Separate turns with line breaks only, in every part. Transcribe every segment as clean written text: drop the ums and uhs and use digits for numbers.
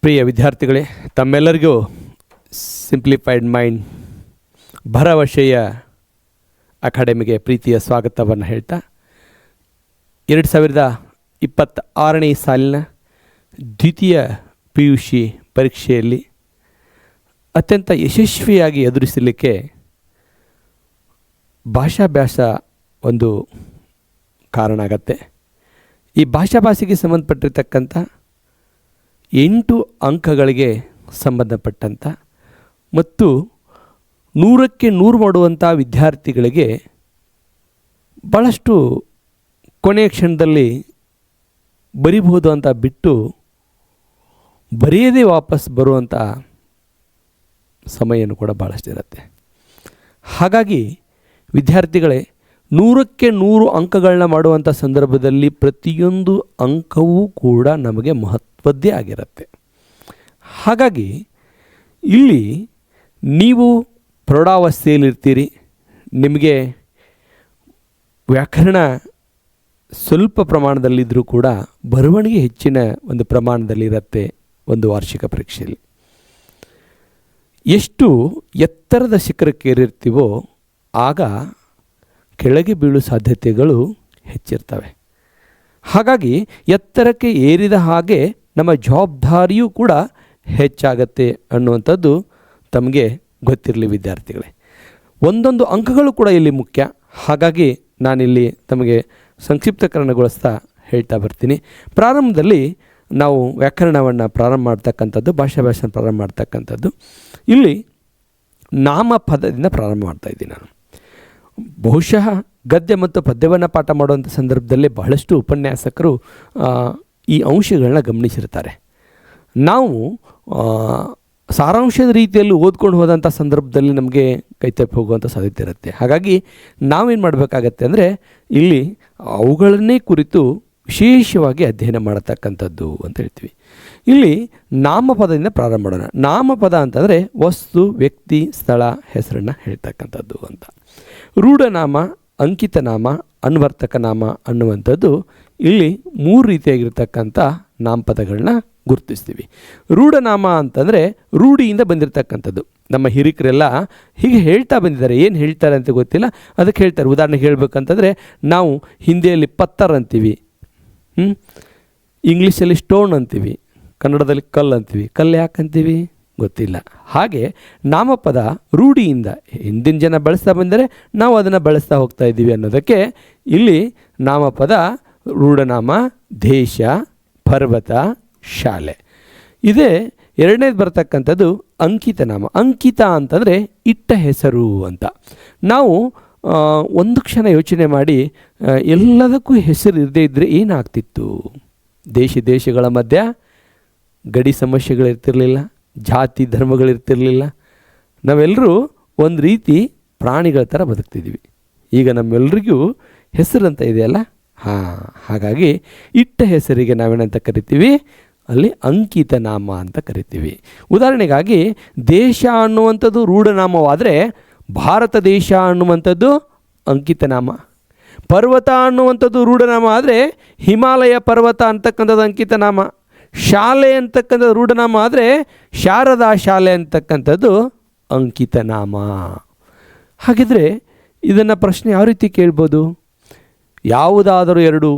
ಪ್ರಿಯ ವಿದ್ಯಾರ್ಥಿಗಳೇ, ತಮ್ಮೆಲ್ಲರಿಗೂ simplified mind ಭರವಸೆಯ ಅಕಾಡೆಮಿಗೆ ಪ್ರೀತಿಯ ಸ್ವಾಗತವನ್ನು ಹೇಳ್ತಾ 2026ನೇ ಸಾಲಿನ ದ್ವಿತೀಯ PUC ಪರೀಕ್ಷೆಯಲ್ಲಿ ಅತ್ಯಂತ ಯಶಸ್ವಿಯಾಗಿ ಎದುರಿಸಲಿಕ್ಕೆ ಭಾಷಾಭ್ಯಾಸ ಒಂದು ಕಾರಣ ಆಗತ್ತೆ. ಈ ಭಾಷೆಗೆ ಸಂಬಂಧಪಟ್ಟಿರ್ತಕ್ಕಂಥ 8 ಅಂಕಗಳಿಗೆ ಸಂಬಂಧಪಟ್ಟಂಥ ಮತ್ತು 100ಕ್ಕೆ 100 ಮಾಡುವಂಥ ವಿದ್ಯಾರ್ಥಿಗಳಿಗೆ ಭಾಳಷ್ಟು ಕೊನೆಯ ಕ್ಷಣದಲ್ಲಿ ಬರಿಬಹುದು ಅಂತ ಬಿಟ್ಟು ಬರೆಯದೇ ವಾಪಸ್ ಬರುವಂಥ ಸಮಯನೂ ಕೂಡ ಭಾಳಷ್ಟು ಇರುತ್ತೆ. ಹಾಗಾಗಿ ವಿದ್ಯಾರ್ಥಿಗಳೇ, 100ಕ್ಕೆ 100 ಅಂಕಗಳನ್ನ ಮಾಡುವಂಥ ಸಂದರ್ಭದಲ್ಲಿ ಪ್ರತಿಯೊಂದು ಅಂಕವೂ ಕೂಡ ನಮಗೆ ಮಹತ್ವದ್ದೇ ಆಗಿರುತ್ತೆ. ಹಾಗಾಗಿ ಇಲ್ಲಿ ನೀವು ಪ್ರೌಢಾವಸ್ಥೆಯಲ್ಲಿರ್ತೀರಿ, ನಿಮಗೆ ವ್ಯಾಕರಣ ಸ್ವಲ್ಪ ಪ್ರಮಾಣದಲ್ಲಿದ್ದರೂ ಕೂಡ ಬರವಣಿಗೆ ಹೆಚ್ಚಿನ ಒಂದು ಪ್ರಮಾಣದಲ್ಲಿರುತ್ತೆ. ಒಂದು ವಾರ್ಷಿಕ ಪರೀಕ್ಷೆಯಲ್ಲಿ ಎಷ್ಟು ಎತ್ತರದ ಶಿಖರಕ್ಕೇರಿರ್ತೀವೋ ಆಗ ಕೆಳಗೆ ಬೀಳುವ ಸಾಧ್ಯತೆಗಳು ಹೆಚ್ಚಿರ್ತವೆ. ಹಾಗಾಗಿ ಎತ್ತರಕ್ಕೆ ಏರಿದ ಹಾಗೆ ನಮ್ಮ ಜವಾಬ್ದಾರಿಯೂ ಕೂಡ ಹೆಚ್ಚಾಗತ್ತೆ ಅನ್ನುವಂಥದ್ದು ತಮಗೆ ಗೊತ್ತಿರಲಿ ವಿದ್ಯಾರ್ಥಿಗಳೇ. ಒಂದೊಂದು ಅಂಕಗಳು ಕೂಡ ಇಲ್ಲಿ ಮುಖ್ಯ. ಹಾಗಾಗಿ ನಾನಿಲ್ಲಿ ತಮಗೆ ಸಂಕ್ಷಿಪ್ತಕರಣಗೊಳಿಸ್ತಾ ಹೇಳ್ತಾ ಬರ್ತೀನಿ. ಪ್ರಾರಂಭದಲ್ಲಿ ನಾವು ವ್ಯಾಕರಣವನ್ನು ಪ್ರಾರಂಭ ಮಾಡ್ತಕ್ಕಂಥದ್ದು, ಭಾಷಾಭ್ಯಾಸ ಪ್ರಾರಂಭ ಮಾಡ್ತಕ್ಕಂಥದ್ದು. ಇಲ್ಲಿ ನಾಮಪದದಿಂದ ಪ್ರಾರಂಭ ಮಾಡ್ತಾಯಿದ್ದೀನಿ ನಾನು. ಬಹುಶಃ ಗದ್ಯ ಮತ್ತು ಪದ್ಯವನ್ನು ಪಾಠ ಮಾಡುವಂಥ ಸಂದರ್ಭದಲ್ಲಿ ಬಹಳಷ್ಟು ಉಪನ್ಯಾಸಕರು ಈ ಅಂಶಗಳನ್ನ ಗಮನಿಸಿರ್ತಾರೆ. ನಾವು ಸಾರಾಂಶದ ರೀತಿಯಲ್ಲಿ ಓದ್ಕೊಂಡು ಹೋದಂಥ ಸಂದರ್ಭದಲ್ಲಿ ನಮಗೆ ಕೈತಪ್ಪಿ ಹೋಗುವಂಥ ಸಾಧ್ಯತೆ ಇರುತ್ತೆ. ಹಾಗಾಗಿ ನಾವೇನು ಮಾಡಬೇಕಾಗತ್ತೆ ಅಂದರೆ ಇಲ್ಲಿ ಅವುಗಳನ್ನೇ ಕುರಿತು ವಿಶೇಷವಾಗಿ ಅಧ್ಯಯನ ಮಾಡತಕ್ಕಂಥದ್ದು ಅಂತ ಹೇಳ್ತೀವಿ. ಇಲ್ಲಿ ನಾಮಪದದಿಂದ ಪ್ರಾರಂಭ ಮಾಡೋಣ. ನಾಮಪದ ಅಂತಂದರೆ ವಸ್ತು, ವ್ಯಕ್ತಿ, ಸ್ಥಳ, ಹೆಸರನ್ನು ಹೇಳ್ತಕ್ಕಂಥದ್ದು ಅಂತ. ರೂಢನಾಮ, ಅಂಕಿತನಾಮ, ಅನ್ವರ್ತಕ ನಾಮ ಅನ್ನುವಂಥದ್ದು ಇಲ್ಲಿ 3 ರೀತಿಯಾಗಿರ್ತಕ್ಕಂಥ ನಾಮಪದಗಳನ್ನ ಗುರುತಿಸ್ತೀವಿ. ರೂಢನಾಮ ಅಂತಂದರೆ ರೂಢಿಯಿಂದ ಬಂದಿರತಕ್ಕಂಥದ್ದು. ನಮ್ಮ ಹಿರಿಕರೆಲ್ಲ ಹೀಗೆ ಹೇಳ್ತಾ ಬಂದಿದ್ದಾರೆ. ಏನು ಹೇಳ್ತಾರೆ ಅಂತ ಗೊತ್ತಿಲ್ಲ, ಅದಕ್ಕೆ ಹೇಳ್ತಾರೆ. ಉದಾಹರಣೆಗೆ ಹೇಳಬೇಕಂತಂದರೆ ನಾವು ಹಿಂದಿಯಲ್ಲಿ ಪತ್ತರ್ ಅಂತೀವಿ, ಇಂಗ್ಲೀಷಲ್ಲಿ ಸ್ಟೋನ್ ಅಂತೀವಿ, ಕನ್ನಡದಲ್ಲಿ ಕಲ್ಲು ಅಂತೀವಿ. ಕಲ್ಲು ಯಾಕೆ ಅಂತೀವಿ ಗೊತ್ತಿಲ್ಲ. ಹಾಗೆ ನಾಮಪದ ರೂಢಿಯಿಂದ ಹಿಂದಿನ ಜನ ಬಳಸ್ತಾ ಬಂದರೆ ನಾವು ಅದನ್ನು ಬಳಸ್ತಾ ಹೋಗ್ತಾ ಇದ್ದೀವಿ ಅನ್ನೋದಕ್ಕೆ ಇಲ್ಲಿ ನಾಮಪದ ರೂಢನಾಮ, ದೇಶ, ಪರ್ವತ, ಶಾಲೆ. ಇದೇ ಎರಡನೇದು ಬರ್ತಕ್ಕಂಥದ್ದು ಅಂಕಿತನಾಮ. ಅಂಕಿತ ಅಂತಂದರೆ ಇಟ್ಟ ಹೆಸರು ಅಂತ. ನಾವು ಒಂದು ಕ್ಷಣ ಯೋಚನೆ ಮಾಡಿ, ಎಲ್ಲದಕ್ಕೂ ಹೆಸರು ಇರದೇ ಇದ್ದರೆ ಏನಾಗ್ತಿತ್ತು? ದೇಶಗಳ ಮಧ್ಯ ಗಡಿ ಸಮಸ್ಯೆಗಳಿರ್ತಿರಲಿಲ್ಲ, ಜಾತಿ ಧರ್ಮಗಳಿರ್ತಿರಲಿಲ್ಲ. ನಾವೆಲ್ಲರೂ ಒಂದು ರೀತಿ ಪ್ರಾಣಿಗಳ ಥರ ಬದುಕ್ತಿದ್ದೀವಿ. ಈಗ ನಮ್ಮೆಲ್ಲರಿಗೂ ಹೆಸರಂತ ಇದೆಯಲ್ಲ, ಹಾಗಾಗಿ ಇಟ್ಟ ಹೆಸರಿಗೆ ನಾವೇನಂತ ಕರಿತೀವಿ? ಅಲ್ಲಿ ಅಂಕಿತ ನಾಮ ಅಂತ ಕರಿತೀವಿ. ಉದಾಹರಣೆಗಾಗಿ ದೇಶ ಅನ್ನುವಂಥದ್ದು ರೂಢನಾಮವಾದರೆ ಭಾರತ ದೇಶ ಅನ್ನುವಂಥದ್ದು ಅಂಕಿತನಾಮ. ಪರ್ವತ ಅನ್ನುವಂಥದ್ದು ರೂಢನಾಮ ಆದರೆ ಹಿಮಾಲಯ ಪರ್ವತ ಅಂತಕ್ಕಂಥದ್ದು ಅಂಕಿತನಾಮ. ಶಾಲೆ ಅಂತಕ್ಕಂಥದ್ದು ರೂಢನಾಮ ಆದರೆ ಶಾರದಾ ಶಾಲೆ ಅಂತಕ್ಕಂಥದ್ದು ಅಂಕಿತನಾಮ. ಹಾಗಿದ್ರೆ ಇದನ್ನು ಪ್ರಶ್ನೆ ಯಾವ ರೀತಿ ಕೇಳ್ಬೋದು? ಯಾವುದಾದರೂ 2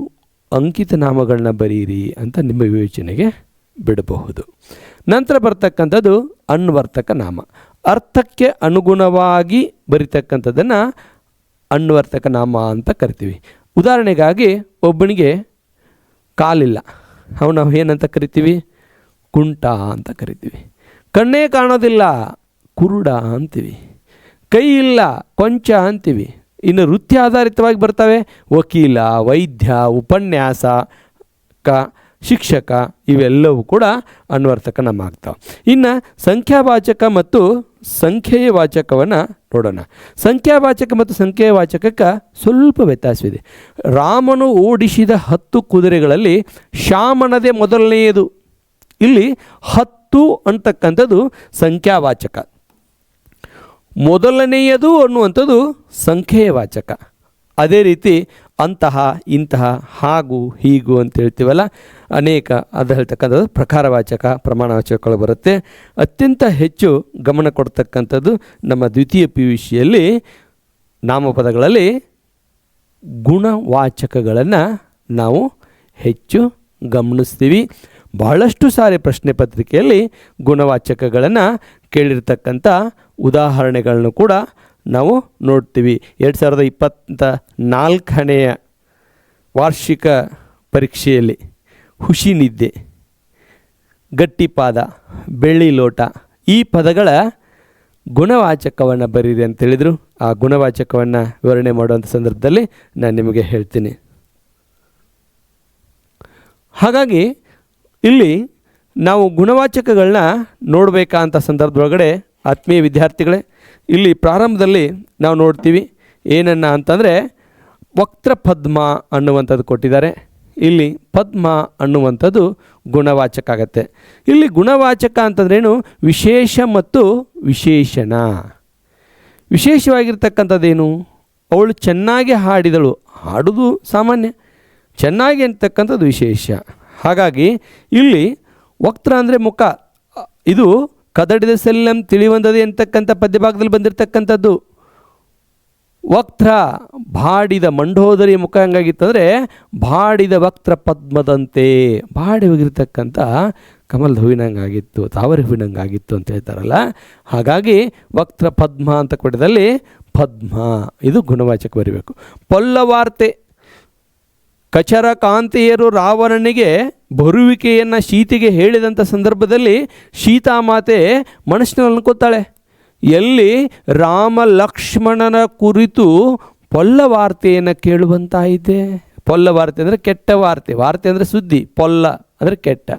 ಅಂಕಿತ ನಾಮಗಳನ್ನ ಬರೀರಿ ಅಂತ ನಿಮ್ಮ ವಿವೇಚನೆಗೆ ಬಿಡಬಹುದು. ನಂತರ ಬರ್ತಕ್ಕಂಥದ್ದು ಅನ್ವರ್ತಕ ನಾಮ. ಅರ್ಥಕ್ಕೆ ಅನುಗುಣವಾಗಿ ಬರೀತಕ್ಕಂಥದ್ದನ್ನು ಅನ್ವರ್ತಕ ನಾಮ ಅಂತ ಕರಿತೀವಿ. ಉದಾಹರಣೆಗಾಗಿ ಒಬ್ಬನಿಗೆ ಕಾಲಿಲ್ಲ, ನಾವು ಏನಂತ ಕರಿತೀವಿ? ಕುಂಟ ಅಂತ ಕರಿತೀವಿ. ಕಣ್ಣೇ ಕಾಣೋದಿಲ್ಲ, ಕುರುಡ ಅಂತೀವಿ. ಕೈ ಇಲ್ಲ, ಕೊಂಚ ಅಂತೀವಿ. ಇನ್ನು ವೃತ್ತಿ ಆಧಾರಿತವಾಗಿ ಬರ್ತವೆ ವಕೀಲ, ವೈದ್ಯ, ಉಪನ್ಯಾಸಕ, ಶಿಕ್ಷಕ, ಇವೆಲ್ಲವೂ ಕೂಡ ಅನ್ವರ್ತಕ ನಾಮ ಆಗ್ತಾವೆ. ಇನ್ನು ಸಂಖ್ಯಾವಾಚಕ ಮತ್ತು ಸಂಖ್ಯೆಯ ವಾಚಕವನ್ನು ನೋಡೋಣ. ಸಂಖ್ಯಾವಾಚಕ ಮತ್ತು ಸಂಖ್ಯೆಯ ವಾಚಕಕ್ಕೆ ಸ್ವಲ್ಪ ವ್ಯತ್ಯಾಸವಿದೆ. ರಾಮನು ಓಡಿಸಿದ 10 ಕುದುರೆಗಳಲ್ಲಿ ಶ್ಯಾಮನದೇ ಮೊದಲನೆಯದು. ಇಲ್ಲಿ 10 ಅಂತಕ್ಕಂಥದ್ದು ಸಂಖ್ಯಾವಾಚಕ, ಮೊದಲನೆಯದು ಅನ್ನುವಂಥದ್ದು ಸಂಖ್ಯೆಯ ವಾಚಕ. ಅದೇ ರೀತಿ ಅಂತಹ ಇಂತಹ ಹಾಗೂ ಹೀಗೂ ಅಂತ ಹೇಳ್ತೀವಲ್ಲ, ಅನೇಕ ಅದು ಹೇಳ್ತಕ್ಕಂಥದ್ದು ಪ್ರಕಾರವಾಚಕ ಪ್ರಮಾಣವಾಚಕಗಳು ಬರುತ್ತೆ. ಅತ್ಯಂತ ಹೆಚ್ಚು ಗಮನ ಕೊಡ್ತಕ್ಕಂಥದ್ದು ನಮ್ಮ ದ್ವಿತೀಯ PUCಯಲ್ಲಿ ನಾಮಪದಗಳಲ್ಲಿ ಗುಣವಾಚಕಗಳನ್ನು ನಾವು ಹೆಚ್ಚು ಗಮನಿಸ್ತೀವಿ. ಬಹಳಷ್ಟು ಸಾರಿ ಪ್ರಶ್ನೆ ಪತ್ರಿಕೆಯಲ್ಲಿ ಗುಣವಾಚಕಗಳನ್ನು ಕೇಳಿರ್ತಕ್ಕಂಥ ಉದಾಹರಣೆಗಳನ್ನು ಕೂಡ ನಾವು ನೋಡ್ತೀವಿ. 2024ನೇ ವಾರ್ಷಿಕ ಪರೀಕ್ಷೆಯಲ್ಲಿ ಹುಷಿ ನಿದ್ದೆ, ಗಟ್ಟಿಪಾದ, ಬೆಳ್ಳಿ ಲೋಟ ಈ ಪದಗಳ ಗುಣವಾಚಕವನ್ನು ಬರೀರಿ ಅಂತೇಳಿದರು. ಆ ಗುಣವಾಚಕವನ್ನು ವಿವರಣೆ ಮಾಡುವಂಥ ಸಂದರ್ಭದಲ್ಲಿ ನಾನು ನಿಮಗೆ ಹೇಳ್ತೀನಿ. ಹಾಗಾಗಿ ಇಲ್ಲಿ ನಾವು ಗುಣವಾಚಕಗಳನ್ನ ನೋಡಬೇಕಂತ ಸಂದರ್ಭದೊಳಗಡೆ ಆತ್ಮೀಯ ವಿದ್ಯಾರ್ಥಿಗಳೇ, ಇಲ್ಲಿ ಪ್ರಾರಂಭದಲ್ಲಿ ನಾವು ನೋಡ್ತೀವಿ ಏನನ್ನ ಅಂತಂದರೆ ವಕ್ತ್ರ ಪದ್ಮ ಅನ್ನುವಂಥದ್ದು ಕೊಟ್ಟಿದ್ದಾರೆ. ಇಲ್ಲಿ ಪದ್ಮ ಅನ್ನುವಂಥದ್ದು ಗುಣವಾಚಕ ಆಗತ್ತೆ. ಇಲ್ಲಿ ಗುಣವಾಚಕ ಅಂತಂದ್ರೇನು? ವಿಶೇಷ ಮತ್ತು ವಿಶೇಷಣ. ವಿಶೇಷವಾಗಿರ್ತಕ್ಕಂಥದ್ದೇನು? ಅವಳು ಚೆನ್ನಾಗಿ ಹಾಡಿದಳು. ಹಾಡುವುದು ಸಾಮಾನ್ಯ, ಚೆನ್ನಾಗಿ ಅಂತಕ್ಕಂಥದ್ದು ವಿಶೇಷ. ಹಾಗಾಗಿ ಇಲ್ಲಿ ವಕ್ತ್ರ ಅಂದರೆ ಮುಖ. ಇದು ಕದಡಿದ ಸೆಲ್ಲಂ ತಿಳಿವಂದದೆ ಅಂತಕ್ಕಂಥ ಪದ್ಯಭಾಗದಲ್ಲಿ ಬಂದಿರತಕ್ಕಂಥದ್ದು. ವಕ್ತ್ರ ಬಾಡಿದ ಮಂಡೋದರಿಯ ಮುಖ ಹೆಂಗಾಗಿತ್ತಂದರೆ ಬಾಡಿದ ವಕ್ತ್ರ ಪದ್ಮದಂತೆ, ಬಾಡಿ ಹೋಗಿರ್ತಕ್ಕಂಥ ಕಮಲದ ಹೂವಿನಂಗಾಗಿತ್ತು, ತಾವರೆ ಹೂವಿನಂಗಾಗಿತ್ತು ಅಂತ ಹೇಳ್ತಾರಲ್ಲ. ಹಾಗಾಗಿ ವಕ್ತ್ರ ಪದ್ಮ ಅಂತ ಕೊಟ್ಟಿದಲ್ಲಿ ಪದ್ಮ ಇದು ಗುಣವಾಚಕ ಬರೀಬೇಕು. ಪೊಲ್ಲವಾರ್ತೆ, ಕಚರ ಕಾಂತೆಯರು ರಾವಣನಿಗೆ ಬರುವಿಕೆಯನ್ನು ಸೀತೆಗೆ ಹೇಳಿದಂಥ ಸಂದರ್ಭದಲ್ಲಿ ಸೀತಾಮಾತೆ ಮನಸ್ಸಿನಲ್ಲಿ ಅನ್ಕೋತಾಳೆ, ಎಲ್ಲಿ ರಾಮ ಲಕ್ಷ್ಮಣನ ಕುರಿತು ಪೊಲ್ಲ ವಾರ್ತೆಯನ್ನು ಕೇಳುವಂತಾಯಿತೆ. ಪೊಲ್ಲ ವಾರ್ತೆ ಅಂದರೆ ಕೆಟ್ಟ ವಾರ್ತೆ, ವಾರ್ತೆ ಅಂದರೆ ಸುದ್ದಿ, ಪೊಲ್ಲ ಅಂದರೆ ಕೆಟ್ಟ,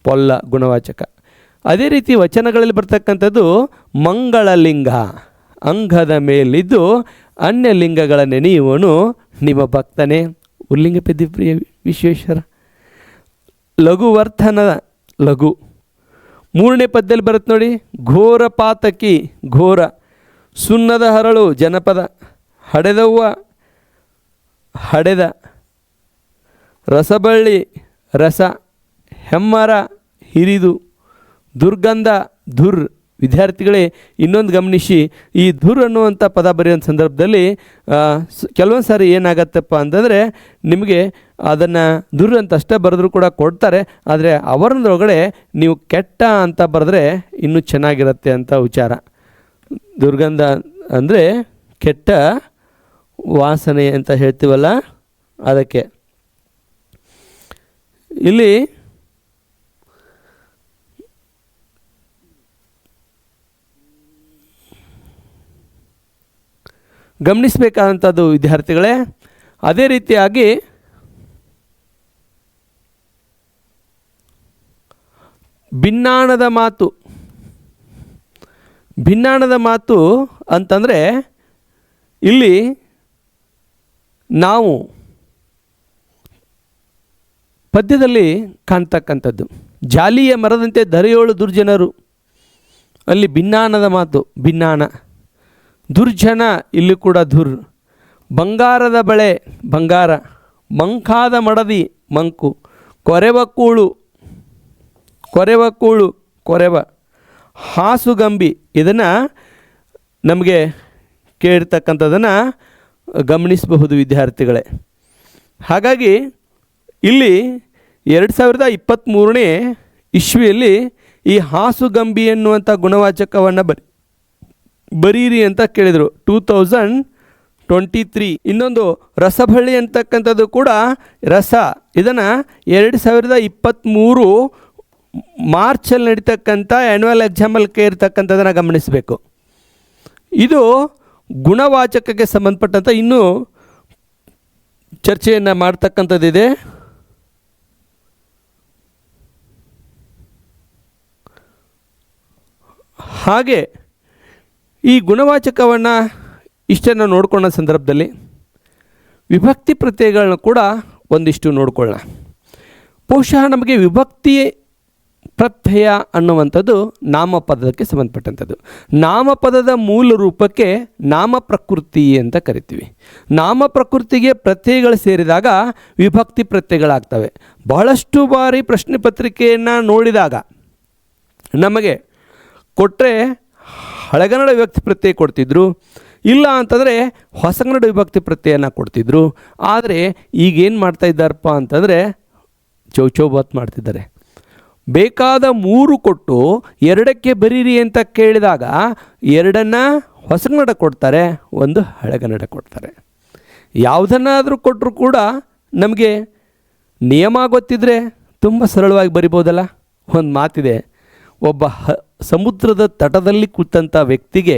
ಪೊಲ್ಲ ಗುಣವಾಚಕ. ಅದೇ ರೀತಿ ವಚನಗಳಲ್ಲಿ ಬರ್ತಕ್ಕಂಥದ್ದು ಮಂಗಳಲಿಂಗ, ಅಂಗದ ಮೇಲಿದ್ದು ಅನ್ಯಲಿಂಗಗಳ ನೆನೆಯುವನು ನಿಮ್ಮ ಭಕ್ತನೇ. ಉಲ್ಲಿಂಗ ಪೆದ್ದಿಪ್ರಿಯ ವಿಶ್ವೇಶ್ವರ. ಲಘುವರ್ಥನದ ಲಘು 3ನೇ ಪದ್ಯದಲ್ಲಿ ಬರುತ್ತೆ ನೋಡಿ. ಘೋರ ಪಾತಕಿ ಘೋರ, ಸುಣ್ಣದ ಹರಳು ಜನಪದ, ಹಡೆದವ್ವ ಹಡೆದ, ರಸಬಳ್ಳಿ ರಸ, ಹೆಮ್ಮರ ಹಿರಿದು, ದುರ್ಗಂಧ ಧುರ್. ವಿದ್ಯಾರ್ಥಿಗಳೇ ಇನ್ನೊಂದು ಗಮನಿಸಿ, ಈ ಧುರ್ ಅನ್ನುವಂಥ ಪದ ಬರೆಯುವಂಥ ಸಂದರ್ಭದಲ್ಲಿ ಕೆಲವೊಂದು ಸಾರಿ ಏನಾಗತ್ತಪ್ಪ ಅಂತಂದರೆ ನಿಮಗೆ ಅದನ್ನು ಧುರ್ ಅಂತ ಅಷ್ಟೇ ಬರೆದ್ರೂ ಕೂಡ ಕೊಡ್ತಾರೆ. ಆದರೆ ಅವರೊಳಗಡೆ ನೀವು ಕೆಟ್ಟ ಅಂತ ಬರೆದ್ರೆ ಇನ್ನೂ ಚೆನ್ನಾಗಿರುತ್ತೆ ಅಂತ ವಿಚಾರ. ದುರ್ಗಂಧ ಅಂದರೆ ಕೆಟ್ಟ ವಾಸನೆ ಅಂತ ಹೇಳ್ತೀವಲ್ಲ, ಅದಕ್ಕೆ ಇಲ್ಲಿ ಗಮನಿಸಬೇಕಾದಂಥದ್ದು ವಿದ್ಯಾರ್ಥಿಗಳೇ. ಅದೇ ರೀತಿಯಾಗಿ ಭಿನ್ನಾಣದ ಮಾತು. ಭಿನ್ನಾಣದ ಮಾತು ಅಂತಂದರೆ ಇಲ್ಲಿ ನಾವು ಪದ್ಯದಲ್ಲಿ ಕಾಣ್ತಕ್ಕಂಥದ್ದು, ಜಾಲಿಯ ಮರದಂತೆ ಧರೆಯೋಳು ದುರ್ಜನರು, ಅಲ್ಲಿ ಭಿನ್ನಾಣದ ಮಾತು ಭಿನ್ನಾಣ. ದುರ್ಜನ ಇಲ್ಲಿ ಕೂಡ ಧುರ್. ಬಂಗಾರದ ಬಳೆ ಬಂಗಾರ, ಮಂಕಾದ ಮಡದಿ ಮಂಕು, ಕೊರೆವ ಕೂಳು ಕೊರೆವ ಕೂಳು ಕೊರೆವ, ಹಾಸುಗಂಬಿ. ಇದನ್ನು ನಮಗೆ ಕೇಳಿರ್ತಕ್ಕಂಥದ್ದನ್ನು ಗಮನಿಸಬಹುದು ವಿದ್ಯಾರ್ಥಿಗಳೇ. ಹಾಗಾಗಿ ಇಲ್ಲಿ 2023ನೇ ಇಸ್ವಿಯಲ್ಲಿ ಈ ಹಾಸುಗಂಬಿ ಎನ್ನುವಂಥ ಗುಣವಾಚಕವನ್ನು ಬರೀರಿ ಅಂತ ಕೇಳಿದರು. 2023. ಇನ್ನೊಂದು ರಸಬಳ್ಳಿ ಅಂತಕ್ಕಂಥದ್ದು ಕೂಡ ರಸ. ಇದನ್ನು 2023 ಮಾರ್ಚಲ್ಲಿ ನಡೀತಕ್ಕಂಥ ಆ್ಯನ್ಯುವಲ್ ಎಕ್ಸಾಮಲ್ಲಿ ಕೇಳಿರ್ತಕ್ಕಂಥದ್ದನ್ನು ಗಮನಿಸಬೇಕು. ಇದು ಗುಣವಾಚಕಕ್ಕೆ ಸಂಬಂಧಪಟ್ಟಂಥ ಇನ್ನೂ ಚರ್ಚೆಯನ್ನು ಮಾಡ್ತಕ್ಕಂಥದ್ದಿದೆ. ಹಾಗೆ ಈ ಗುಣವಾಚಕವನ್ನು ಇಷ್ಟನ್ನು ನೋಡ್ಕೊಳ್ಳೋ ಸಂದರ್ಭದಲ್ಲಿ ವಿಭಕ್ತಿ ಪ್ರತ್ಯಯಗಳನ್ನ ಕೂಡ ಒಂದಿಷ್ಟು ನೋಡ್ಕೊಳ್ಳೋಣ. ಬಹುಶಃ ನಮಗೆ ವಿಭಕ್ತಿ ಪ್ರತ್ಯಯ ಅನ್ನುವಂಥದ್ದು ನಾಮಪದಕ್ಕೆ ಸಂಬಂಧಪಟ್ಟಂಥದ್ದು. ನಾಮಪದದ ಮೂಲ ರೂಪಕ್ಕೆ ನಾಮ ಪ್ರಕೃತಿ ಅಂತ ಕರಿತೀವಿ. ನಾಮ ಪ್ರಕೃತಿಗೆ ಪ್ರತ್ಯಯಗಳು ಸೇರಿದಾಗ ವಿಭಕ್ತಿ ಪ್ರತ್ಯಯಗಳಾಗ್ತವೆ. ಬಹಳಷ್ಟು ಬಾರಿ ಪ್ರಶ್ನೆ ಪತ್ರಿಕೆಯನ್ನು ನೋಡಿದಾಗ ನಮಗೆ ಕೊಟ್ಟರೆ ಹಳೆಗನ್ನಡ ವಿಭಕ್ತಿ ಪ್ರತ್ಯಯ ಕೊಡ್ತಿದ್ರು, ಇಲ್ಲ ಅಂತಂದರೆ ಹೊಸಗನ್ನಡ ವಿಭಕ್ತಿ ಪ್ರತ್ಯಯನ ಕೊಡ್ತಿದ್ರು. ಆದರೆ ಈಗೇನು ಮಾಡ್ತಾ ಇದ್ದಾರಪ್ಪ ಅಂತಂದರೆ ಚೌಚೌಬಾತ್ ಮಾಡ್ತಿದ್ದಾರೆ. ಬೇಕಾದ 3 ಕೊಟ್ಟು 2ಕ್ಕೆ ಬರೀರಿ ಅಂತ ಕೇಳಿದಾಗ 2 ಹೊಸಗನ್ನಡ ಕೊಡ್ತಾರೆ, 1 ಹಳೆಗನ್ನಡ ಕೊಡ್ತಾರೆ. ಯಾವುದನ್ನಾದರೂ ಕೊಟ್ಟರು ಕೂಡ ನಮಗೆ ನಿಯಮ ಗೊತ್ತಿದ್ದರೆ ತುಂಬ ಸರಳವಾಗಿ ಬರಿಬೋದಲ್ಲ. ಒಂದು ಮಾತಿದೆ, ಒಬ್ಬ ಸಮುದ್ರದ ತಟದಲ್ಲಿ ಕೂತಂಥ ವ್ಯಕ್ತಿಗೆ,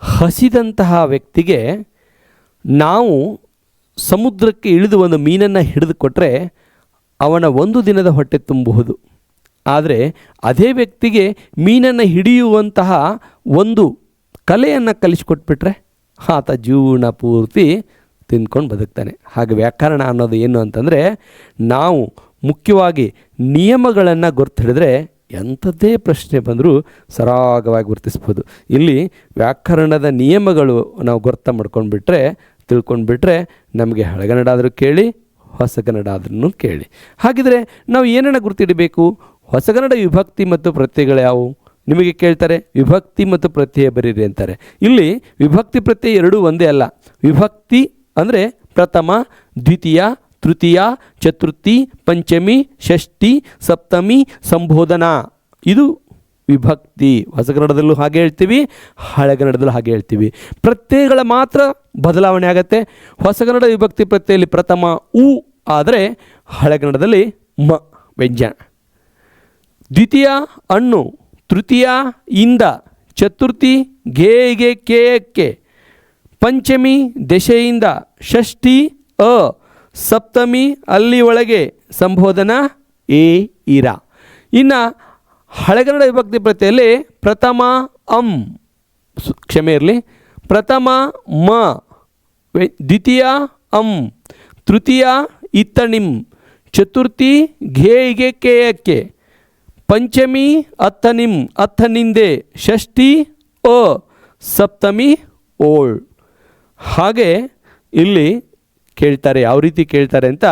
ಹಸಿದಂತಹ ವ್ಯಕ್ತಿಗೆ ನಾವು ಸಮುದ್ರಕ್ಕೆ ಇಳಿದು ಒಂದು ಮೀನನ್ನು ಹಿಡಿದು ಕೊಟ್ಟರೆ ಅವನ 1 ದಿನದ ಹೊಟ್ಟೆ ತುಂಬಬಹುದು. ಆದರೆ ಅದೇ ವ್ಯಕ್ತಿಗೆ ಮೀನನ್ನು ಹಿಡಿಯುವಂತಹ ಒಂದು ಕಲೆಯನ್ನು ಕಲಿಸಿಕೊಟ್ಬಿಟ್ರೆ ಆತ ಜೀವನ ಪೂರ್ತಿ ತಿಂದ್ಕೊಂಡು ಬದುಕ್ತಾನೆ. ಹಾಗೆ ವ್ಯಾಕರಣ ಅನ್ನೋದು ಏನು ಅಂತಂದರೆ, ನಾವು ಮುಖ್ಯವಾಗಿ ನಿಯಮಗಳನ್ನು ಗುರ್ತು ಹಿಡಿದ್ರೆ ಎಂಥದ್ದೇ ಪ್ರಶ್ನೆ ಬಂದರೂ ಸರಾಗವಾಗಿ ಗುರುತಿಸ್ಬೋದು. ಇಲ್ಲಿ ವ್ಯಾಕರಣದ ನಿಯಮಗಳು ನಾವು ಗುರ್ತ ಮಾಡ್ಕೊಂಡ್ಬಿಟ್ರೆ, ತಿಳ್ಕೊಂಡ್ಬಿಟ್ರೆ ನಮಗೆ ಹಳೆಗನ್ನಡ ಆದರೂ ಕೇಳಿ, ಹೊಸಗನ್ನಡ ಆದ್ರೂ ಕೇಳಿ. ಹಾಗಿದ್ರೆ ನಾವು ಏನನ್ನು ಗುರ್ತಿಡಬೇಕು? ಹೊಸಗನ್ನಡ ವಿಭಕ್ತಿ ಮತ್ತು ಪ್ರತ್ಯಯಗಳು ಯಾವುವು? ನಿಮಗೆ ಕೇಳ್ತಾರೆ ವಿಭಕ್ತಿ ಮತ್ತು ಪ್ರತ್ಯಯ ಬರೀರಿ ಅಂತಾರೆ. ಇಲ್ಲಿ ವಿಭಕ್ತಿ ಪ್ರತ್ಯಯ ಎರಡೂ ಒಂದೇ ಅಲ್ಲ. ವಿಭಕ್ತಿ ಅಂದರೆ ಪ್ರಥಮ, ದ್ವಿತೀಯ, ತೃತೀಯ, ಚತುರ್ಥಿ, ಪಂಚಮಿ, ಷಷ್ಠಿ, ಸಪ್ತಮಿ, ಸಂಬೋಧನಾ. ಇದು ವಿಭಕ್ತಿ. ಹೊಸಗನ್ನಡದಲ್ಲೂ ಹಾಗೆ ಹೇಳ್ತೀವಿ, ಹಳೆಗನ್ನಡದಲ್ಲೂ ಹಾಗೆ ಹೇಳ್ತೀವಿ. ಪ್ರತ್ಯಯಗಳ ಮಾತ್ರ ಬದಲಾವಣೆ ಆಗುತ್ತೆ. ಹೊಸಗನ್ನಡ ವಿಭಕ್ತಿ ಪ್ರತ್ಯಯಲ್ಲಿ ಪ್ರಥಮ ಉ ಆದರೆ ಹಳೆಗನ್ನಡದಲ್ಲಿ ಮ ವ್ಯಂಜನ. ದ್ವಿತೀಯ ಅಣ್ಣು, ತೃತೀಯ ಇಂದ, ಚತುರ್ಥಿ ಘೇಗೆ ಕೇಯಕ್ಕೆ, ಪಂಚಮಿ ದೆಸೆಯಿಂದ, ಷಷ್ಠಿ ಅ, ಸಪ್ತಮಿ ಅಲ್ಲಿ ಒಳಗೆ, ಸಂಬೋಧನಾ ಎ ಇರ. ಇನ್ನು ಹಳೆಗನ್ನಡ ವಿಭಕ್ತಿ ಪ್ರತ್ಯಯಲ್ಲಿ ಪ್ರಥಮ ಅಂ, ಕ್ಷಮೆ ಇರಲಿ, ಪ್ರಥಮ ಮ, ದ್ವಿತೀಯ ಅಂ, ತೃತೀಯ ಇತ್ತಣಿಂ, ಚತುರ್ಥಿ ಘೇಗೆ ಕೇಯಕ್ಕೆ, ಪಂಚಮಿ ಅತ್ತನಿಂ ಅತ್ತನಿಂದೆ, ಷಷ್ಠಿ ಅ, ಸಪ್ತಮಿ ಓಳ್. ಹಾಗೆ ಇಲ್ಲಿ ಕೇಳ್ತಾರೆ. ಯಾವ ರೀತಿ ಕೇಳ್ತಾರೆ ಅಂತ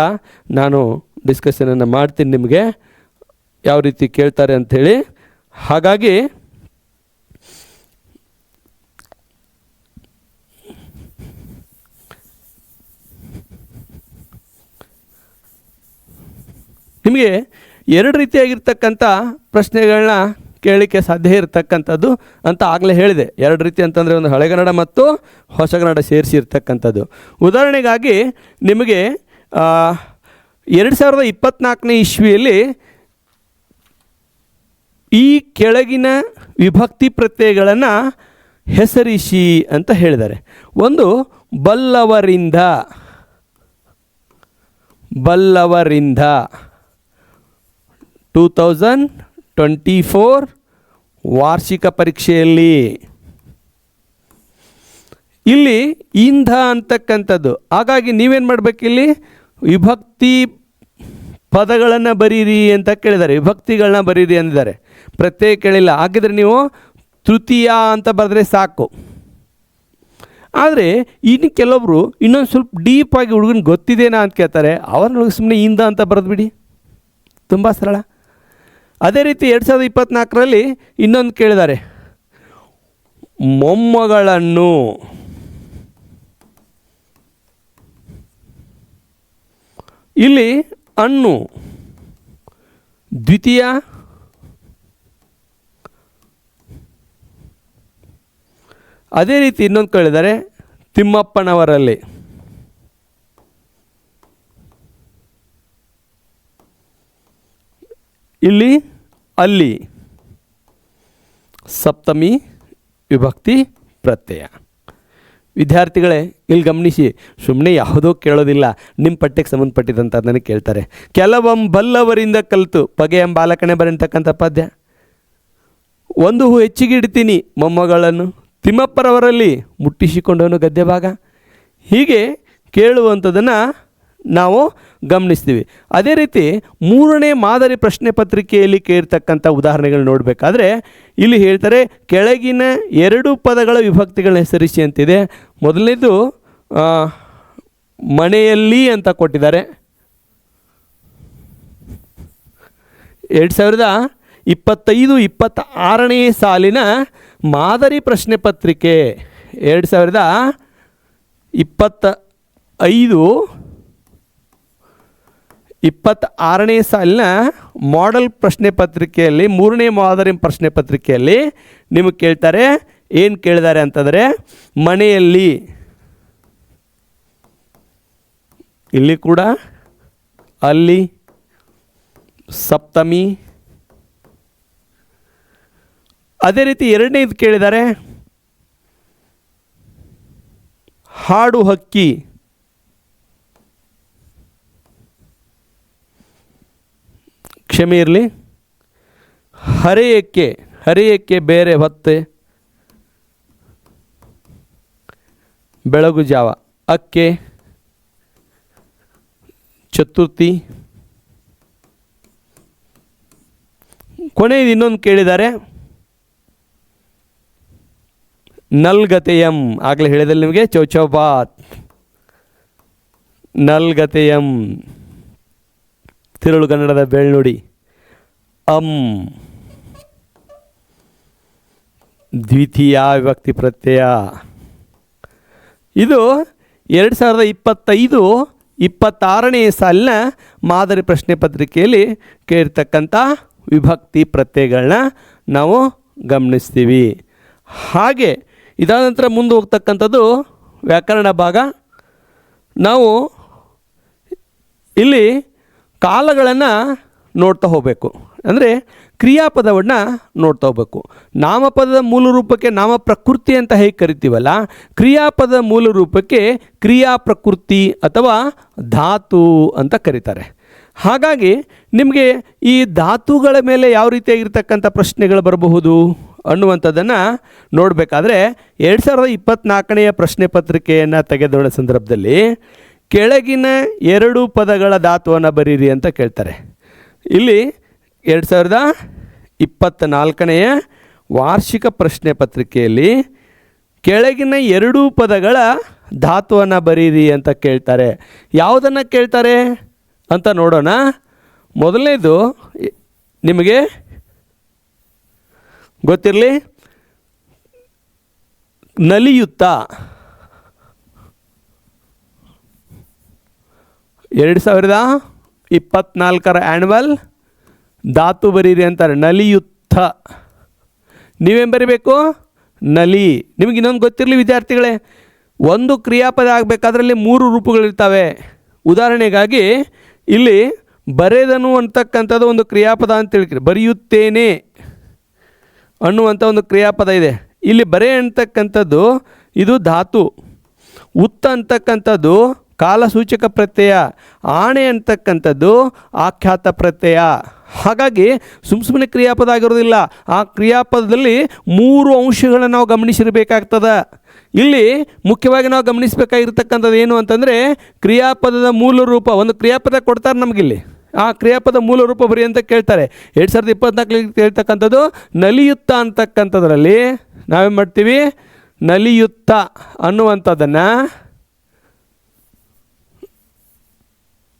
ನಾನು ಡಿಸ್ಕಷನನ್ನು ಮಾಡ್ತೀನಿ ನಿಮಗೆ, ಯಾವ ರೀತಿ ಕೇಳ್ತಾರೆ ಅಂಥೇಳಿ. ಹಾಗಾಗಿ ನಿಮಗೆ 2 ರೀತಿಯಾಗಿರ್ತಕ್ಕಂಥ ಪ್ರಶ್ನೆಗಳನ್ನ ಕೇಳಲಿಕ್ಕೆ ಸಾಧ್ಯ ಇರತಕ್ಕಂಥದ್ದು ಅಂತ ಆಗಲೇ ಹೇಳಿದೆ. 2 ರೀತಿ ಅಂತಂದರೆ ಒಂದು ಹಳೆಗನ್ನಡ ಮತ್ತು ಹೊಸಗನ್ನಡ ಸೇರಿಸಿ ಇರ್ತಕ್ಕಂಥದ್ದು. ಉದಾಹರಣೆಗಾಗಿ ನಿಮಗೆ 2024ನೇ ಇಸ್ವಿಯಲ್ಲಿ ಈ ಕೆಳಗಿನ ವಿಭಕ್ತಿ ಪ್ರತ್ಯಯಗಳನ್ನು ಹೆಸರಿಸಿ ಅಂತ ಹೇಳಿದ್ದಾರೆ. ಒಂದು ಬಲ್ಲವರಿಂದ, ಬಲ್ಲವರಿಂದ 2024 ವಾರ್ಷಿಕ ಪರೀಕ್ಷೆಯಲ್ಲಿ ಇಲ್ಲಿ ಇಂಧ ಅಂತಕ್ಕಂಥದ್ದು. ಹಾಗಾಗಿ ನೀವೇನು ಮಾಡಬೇಕಿಲ್ಲಿ ವಿಭಕ್ತಿ ಪದಗಳನ್ನು ಬರೀರಿ ಅಂತ ಕೇಳಿದ್ದಾರೆ, ವಿಭಕ್ತಿಗಳನ್ನ ಬರೀರಿ ಅಂದಿದ್ದಾರೆ, ಪ್ರತ್ಯೇಕ ಕೇಳಿಲ್ಲ. ಹಾಗಿದ್ರೆ ನೀವು ತೃತೀಯ ಅಂತ ಬರೆದ್ರೆ ಸಾಕು. ಆದರೆ ಇನ್ನು ಕೆಲವೊಬ್ಬರು ಇನ್ನೊಂದು ಸ್ವಲ್ಪ ಡೀಪಾಗಿ ಹುಡುಗನ ಗೊತ್ತಿದೇನಾ ಅಂತ ಕೇಳ್ತಾರೆ, ಅವ್ರನ್ನೊಳಗೆ ಸುಮ್ಮನೆ ಇಂಧ ಅಂತ ಬರೆದ್ಬಿಡಿ, ತುಂಬ ಸರಳ. ಅದೇ ರೀತಿ 2024ರಲ್ಲಿ ಇನ್ನೊಂದು ಕೇಳಿದ್ದಾರೆ, ಮೊಮ್ಮಗಳನ್ನು, ಇಲ್ಲಿ ಅಣ್ಣು ದ್ವಿತೀಯ, ಅದೇ ರೀತಿ ಇನ್ನೊಂದು ಕೇಳಿದ್ದಾರೆ ತಿಮ್ಮಪ್ಪನವರಲ್ಲಿ, ಇಲ್ಲಿ ಅಲ್ಲಿ, ಸಪ್ತಮಿ ವಿಭಕ್ತಿ ಪ್ರತ್ಯಯ. ವಿದ್ಯಾರ್ಥಿಗಳೇ ಇಲ್ಲಿ ಗಮನಿಸಿ, ಸುಮ್ಮನೆ ಯಾವುದೋ ಕೇಳೋದಿಲ್ಲ, ನಿಮ್ಮ ಪಠ್ಯಕ್ಕೆ ಸಂಬಂಧಪಟ್ಟಿದ್ದಂಥ ನನಗೆ ಕೇಳ್ತಾರೆ. ಬಲ್ಲವರಿಂದ ಕಲಿತು ಪಗೆ ಬಾಲಕಣೆ ಬರೀತಕ್ಕಂಥ ಪದ್ಯ. ಒಂದು ಹೂ ಹೆಚ್ಚಿಗೆ ಇಡ್ತೀನಿ ಮೊಮ್ಮಗಳನ್ನು, ತಿಮ್ಮಪ್ಪರವರಲ್ಲಿ ಮುಟ್ಟಿಸಿಕೊಂಡವನು ಗದ್ಯ ಭಾಗ. ಹೀಗೆ ಕೇಳುವಂಥದ್ದನ್ನು ನಾವು ಗಮನಿಸ್ತೀವಿ. ಅದೇ ರೀತಿ ಮೂರನೇ ಮಾದರಿ ಪ್ರಶ್ನೆ ಪತ್ರಿಕೆಯಲ್ಲಿ ಕೇಳಿರ್ತಕ್ಕಂಥ ಉದಾಹರಣೆಗಳು ನೋಡಬೇಕಾದ್ರೆ ಇಲ್ಲಿ ಹೇಳ್ತಾರೆ, ಕೆಳಗಿನ 2 ಪದಗಳ ವಿಭಕ್ತಿಗಳನ್ನ ಹೆಸರಿಸಿ ಅಂತಿದೆ. ಮೊದಲನೇದು ಮನೆಯಲ್ಲಿ ಅಂತ ಕೊಟ್ಟಿದ್ದಾರೆ. 2025-26ನೇ ಸಾಲಿನ ಮಾದರಿ ಪ್ರಶ್ನೆ ಪತ್ರಿಕೆ 2025-26ನೇ ಸಾಲಿನ ಮಾಡೆಲ್ ಪ್ರಶ್ನೆ ಪತ್ರಿಕೆಯಲ್ಲಿ 3ನೇ ಮಾದರಿ ಪ್ರಶ್ನೆ ಪತ್ರಿಕೆಯಲ್ಲಿ ನಿಮಗೆ ಕೇಳ್ತಾರೆ, ಏನು ಕೇಳಿದ್ದಾರೆ ಅಂತಂದರೆ ಮನೆಯಲ್ಲಿ, ಇಲ್ಲಿ ಕೂಡ ಅಲ್ಲಿ, ಸಪ್ತಮಿ. ಅದೇ ರೀತಿ ಎರಡನೇದು ಕೇಳಿದ್ದಾರೆ ಹಾಡು ಹಕ್ಕಿ, ಕ್ಷಮೆ ಇರಲಿ, ಹರೆಯಕ್ಕೆ, ಹರೆಯಕ್ಕೆ ಬೇರೆ ಹೊತ್ತೆ, ಬೆಳಗು ಜಾವ, ಅಕ್ಕೆ, ಚತುರ್ಥಿ. ಕೊನೆಯದು ಇನ್ನೊಂದು ಕೇಳಿದ್ದಾರೆ ನಲ್ಗತೆಯಂ. ಆಗಲೇ ಹೇಳಿದಲ್ಲಿ ನಿಮಗೆ ಚೌಚೌಬಾತ್, ನಲ್ಗತೆಯಂ, ತಿರುಳುಗನ್ನಡದ ಬೆಳ್ನುಡಿ, ದ್ವಿತೀಯ ವಿಭಕ್ತಿ ಪ್ರತ್ಯಯ. ಇದು 2025-26ನೇ ಸಾಲಿನ ಮಾದರಿ ಪ್ರಶ್ನೆ ಪತ್ರಿಕೆಯಲ್ಲಿ ಕೇಳಿರ್ತಕ್ಕಂಥ ವಿಭಕ್ತಿ ಪ್ರತ್ಯಯಗಳನ್ನ ನಾವು ಗಮನಿಸ್ತೀವಿ. ಹಾಗೆ ಇದಾದ ನಂತರ ಮುಂದೆ ಹೋಗ್ತಕ್ಕಂಥದ್ದು ವ್ಯಾಕರಣ ಭಾಗ. ನಾವು ಇಲ್ಲಿ ಕಾಲಗಳನ್ನು ನೋಡ್ತಾ ಹೋಗಬೇಕು, ಅಂದರೆ ಕ್ರಿಯಾಪದವನ್ನು ನೋಡ್ತಾ ಹೋಗಬೇಕು. ನಾಮಪದದ ಮೂಲ ರೂಪಕ್ಕೆ ನಾಮ ಪ್ರಕೃತಿ ಅಂತ ಹೇಗೆ ಕರಿತೀವಲ್ಲ, ಕ್ರಿಯಾಪದ ಮೂಲ ರೂಪಕ್ಕೆ ಕ್ರಿಯಾ ಪ್ರಕೃತಿ ಅಥವಾ ಧಾತು ಅಂತ ಕರೀತಾರೆ. ಹಾಗಾಗಿ ನಿಮಗೆ ಈ ಧಾತುಗಳ ಮೇಲೆ ಯಾವ ರೀತಿಯಾಗಿರ್ತಕ್ಕಂಥ ಪ್ರಶ್ನೆಗಳು ಬರಬಹುದು ಅನ್ನುವಂಥದ್ದನ್ನು ನೋಡಬೇಕಾದ್ರೆ 2024ನೇ ಪ್ರಶ್ನೆ ಪತ್ರಿಕೆಯನ್ನು ತೆಗೆದುಕೊಂಡ ಸಂದರ್ಭದಲ್ಲಿ ಕೆಳಗಿನ 2 ಪದಗಳ ಧಾತುವನ್ನು ಬರೀರಿ ಅಂತ ಕೇಳ್ತಾರೆ. ಇಲ್ಲಿ 2024ನೇ ವಾರ್ಷಿಕ ಪ್ರಶ್ನೆ ಪತ್ರಿಕೆಯಲ್ಲಿ ಕೆಳಗಿನ 2 ಪದಗಳ ಧಾತುವನ್ನು ಬರೀರಿ ಅಂತ ಕೇಳ್ತಾರೆ. ಯಾವುದನ್ನು ಕೇಳ್ತಾರೆ ಅಂತ ನೋಡೋಣ. ಮೊದಲನೇದು ನಿಮಗೆ ಗೊತ್ತಿರಲಿ, ನಲಿಯುತ್ತ. 2024ರ ಆ್ಯನ್ಯುವಲ್ ಧಾತು ಬರೀರಿ ಅಂತಾರೆ, ನಲಿಯುತ್ತ. ನೀವೇನು ಬರೀಬೇಕು? ನಲಿ. ನಿಮಗೆ ಇನ್ನೊಂದು ಗೊತ್ತಿರಲಿ ವಿದ್ಯಾರ್ಥಿಗಳೇ, ಒಂದು ಕ್ರಿಯಾಪದ ಆಗಬೇಕಾದ್ರಲ್ಲಿ 3 ರೂಪಗಳಿರ್ತವೆ. ಉದಾಹರಣೆಗಾಗಿ ಇಲ್ಲಿ ಬರೆದನು ಅಂತಕ್ಕಂಥದ್ದು ಒಂದು ಕ್ರಿಯಾಪದ ಅಂತ ತಿಳ್ಕೊಳ್ಳಿ. ಬರೆಯುತ್ತೇನೆ ಅನ್ನುವಂಥ ಒಂದು ಕ್ರಿಯಾಪದ ಇದೆ. ಇಲ್ಲಿ ಬರೆ ಅಂತಕ್ಕಂಥದ್ದು ಇದು ಧಾತು. ಉತ್ತ ಅಂತಕ್ಕಂಥದ್ದು ಕಾಲಸೂಚಕ ಪ್ರತ್ಯಯ. ಆಣೆ ಅಂತಕ್ಕಂಥದ್ದು ಆಖ್ಯಾತ ಪ್ರತ್ಯಯ. ಹಾಗಾಗಿ ಸುಮ್ಮನೆ ಕ್ರಿಯಾಪದ ಆಗಿರೋದಿಲ್ಲ. ಆ ಕ್ರಿಯಾಪದದಲ್ಲಿ 3 ಅಂಶಗಳನ್ನು ನಾವು ಗಮನಿಸಿರಬೇಕಾಗ್ತದೆ. ಇಲ್ಲಿ ಮುಖ್ಯವಾಗಿ ನಾವು ಗಮನಿಸಬೇಕಾಗಿರ್ತಕ್ಕಂಥದ್ದು ಏನು ಅಂತಂದರೆ ಕ್ರಿಯಾಪದದ ಮೂಲ ರೂಪ. ಒಂದು ಕ್ರಿಯಾಪದ ಕೊಡ್ತಾರೆ ನಮಗಿಲ್ಲಿ, ಆ ಕ್ರಿಯಾಪದ ಮೂಲ ರೂಪ ಬರಿ ಅಂತ ಕೇಳ್ತಾರೆ. 2024 ಕೇಳ್ತಕ್ಕಂಥದ್ದು ನಲಿಯುತ್ತ ಅಂತಕ್ಕಂಥದ್ರಲ್ಲಿ ನಾವೇನು ಮಾಡ್ತೀವಿ, ನಲಿಯುತ್ತ ಅನ್ನುವಂಥದ್ದನ್ನು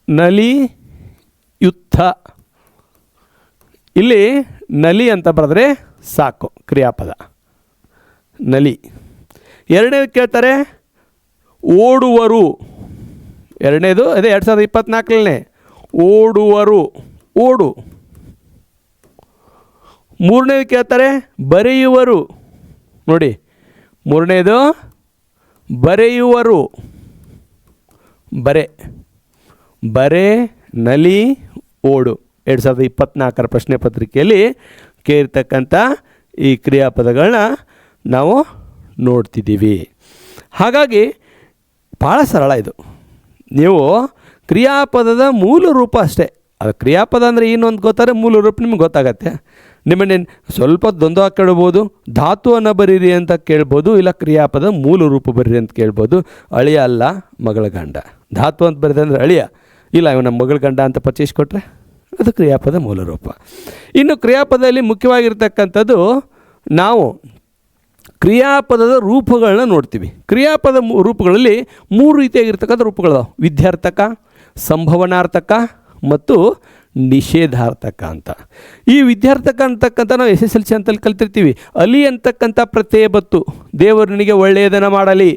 ನಲಿಯುತ್ತ, ಇಲ್ಲಿ ನಲಿ ಅಂತ ಬರೆದ್ರೆ ಸಾಕು ಕ್ರಿಯಾಪದ, ನಲಿ. ಎರಡನೇದು ಕೇಳ್ತಾರೆ ಓಡುವರು. ಎರಡನೇದು ಅದೇ 2024ನೇ ಓಡುವರು, ಓಡು. ಮೂರನೇದು ಕೇಳ್ತಾರೆ ಬರೆಯುವರು. ನೋಡಿ, ಮೂರನೇದು ಬರೆಯುವರು, ಬರೆ, ಬರೆ, ನಲಿ, ಓಡು. 2024ರ ಪ್ರಶ್ನೆ ಪತ್ರಿಕೆಯಲ್ಲಿ ಕೇಳಿರ್ತಕ್ಕಂಥ ಈ ಕ್ರಿಯಾಪದಗಳನ್ನ ನಾವು ನೋಡ್ತಿದ್ದೀವಿ. ಹಾಗಾಗಿ ಭಾಳ ಸರಳ ಇದು. ನೀವು ಕ್ರಿಯಾಪದದ ಮೂಲ ರೂಪ ಅಷ್ಟೇ. ಅದು ಕ್ರಿಯಾಪದ ಅಂದರೆ ಏನು ಅಂತ ಗೊತ್ತಾರೆ, ಮೂಲ ರೂಪ ನಿಮ್ಗೆ ಗೊತ್ತಾಗತ್ತೆ. ನಿಮ್ಮನ್ನೇನು ಸ್ವಲ್ಪ ದ್ವಂದ್ವ ಕೇಳ್ಬೋದು, ಧಾತುವನ್ನು ಬರೀರಿ ಅಂತ ಕೇಳ್ಬೋದು, ಇಲ್ಲ ಕ್ರಿಯಾಪದ ಮೂಲ ರೂಪ ಬರೀರಿ ಅಂತ ಕೇಳ್ಬೋದು. ಅಳಿಯ ಅಲ್ಲ ಮಗಳ ಗಂಡ. ಧಾತು ಅಂತ ಬರೀದೆ ಅಂದರೆ ಅಳಿಯ, ಇಲ್ಲ ಇವ ನಮ್ಮ ಮಗಳ ಗಂಡ ಅಂತ ಪರಿಚಯಿಸ್ಕೊಟ್ರೆ ಅದು ಕ್ರಿಯಾಪದ ಮೂಲ ರೂಪ. ಇನ್ನು ಕ್ರಿಯಾಪದದಲ್ಲಿ ಮುಖ್ಯವಾಗಿರ್ತಕ್ಕಂಥದ್ದು ನಾವು ಕ್ರಿಯಾಪದದ ರೂಪಗಳನ್ನ ನೋಡ್ತೀವಿ. ಕ್ರಿಯಾಪದ ರೂಪಗಳಲ್ಲಿ 3 ರೀತಿಯಾಗಿರ್ತಕ್ಕಂಥ ರೂಪಗಳು: ವಿಧ್ಯಾರ್ಥಕ, ಸಂಭವನಾರ್ಥಕ ಮತ್ತು ನಿಷೇಧಾರ್ಥಕ ಅಂತ. ಈ ವಿದ್ಯಾರ್ಥಕ ಅಂತಕ್ಕಂಥ ನಾವು SSLC ಅಂತಲ್ಲಿ ಕಲ್ತಿರ್ತೀವಿ. ಅಲಿ ಅಂತಕ್ಕಂಥ ಪ್ರತ್ಯಯ ಬತ್ತು, ದೇವರನಿಗೆ ಒಳ್ಳೆಯದನ್ನು ಮಾಡಲಿ,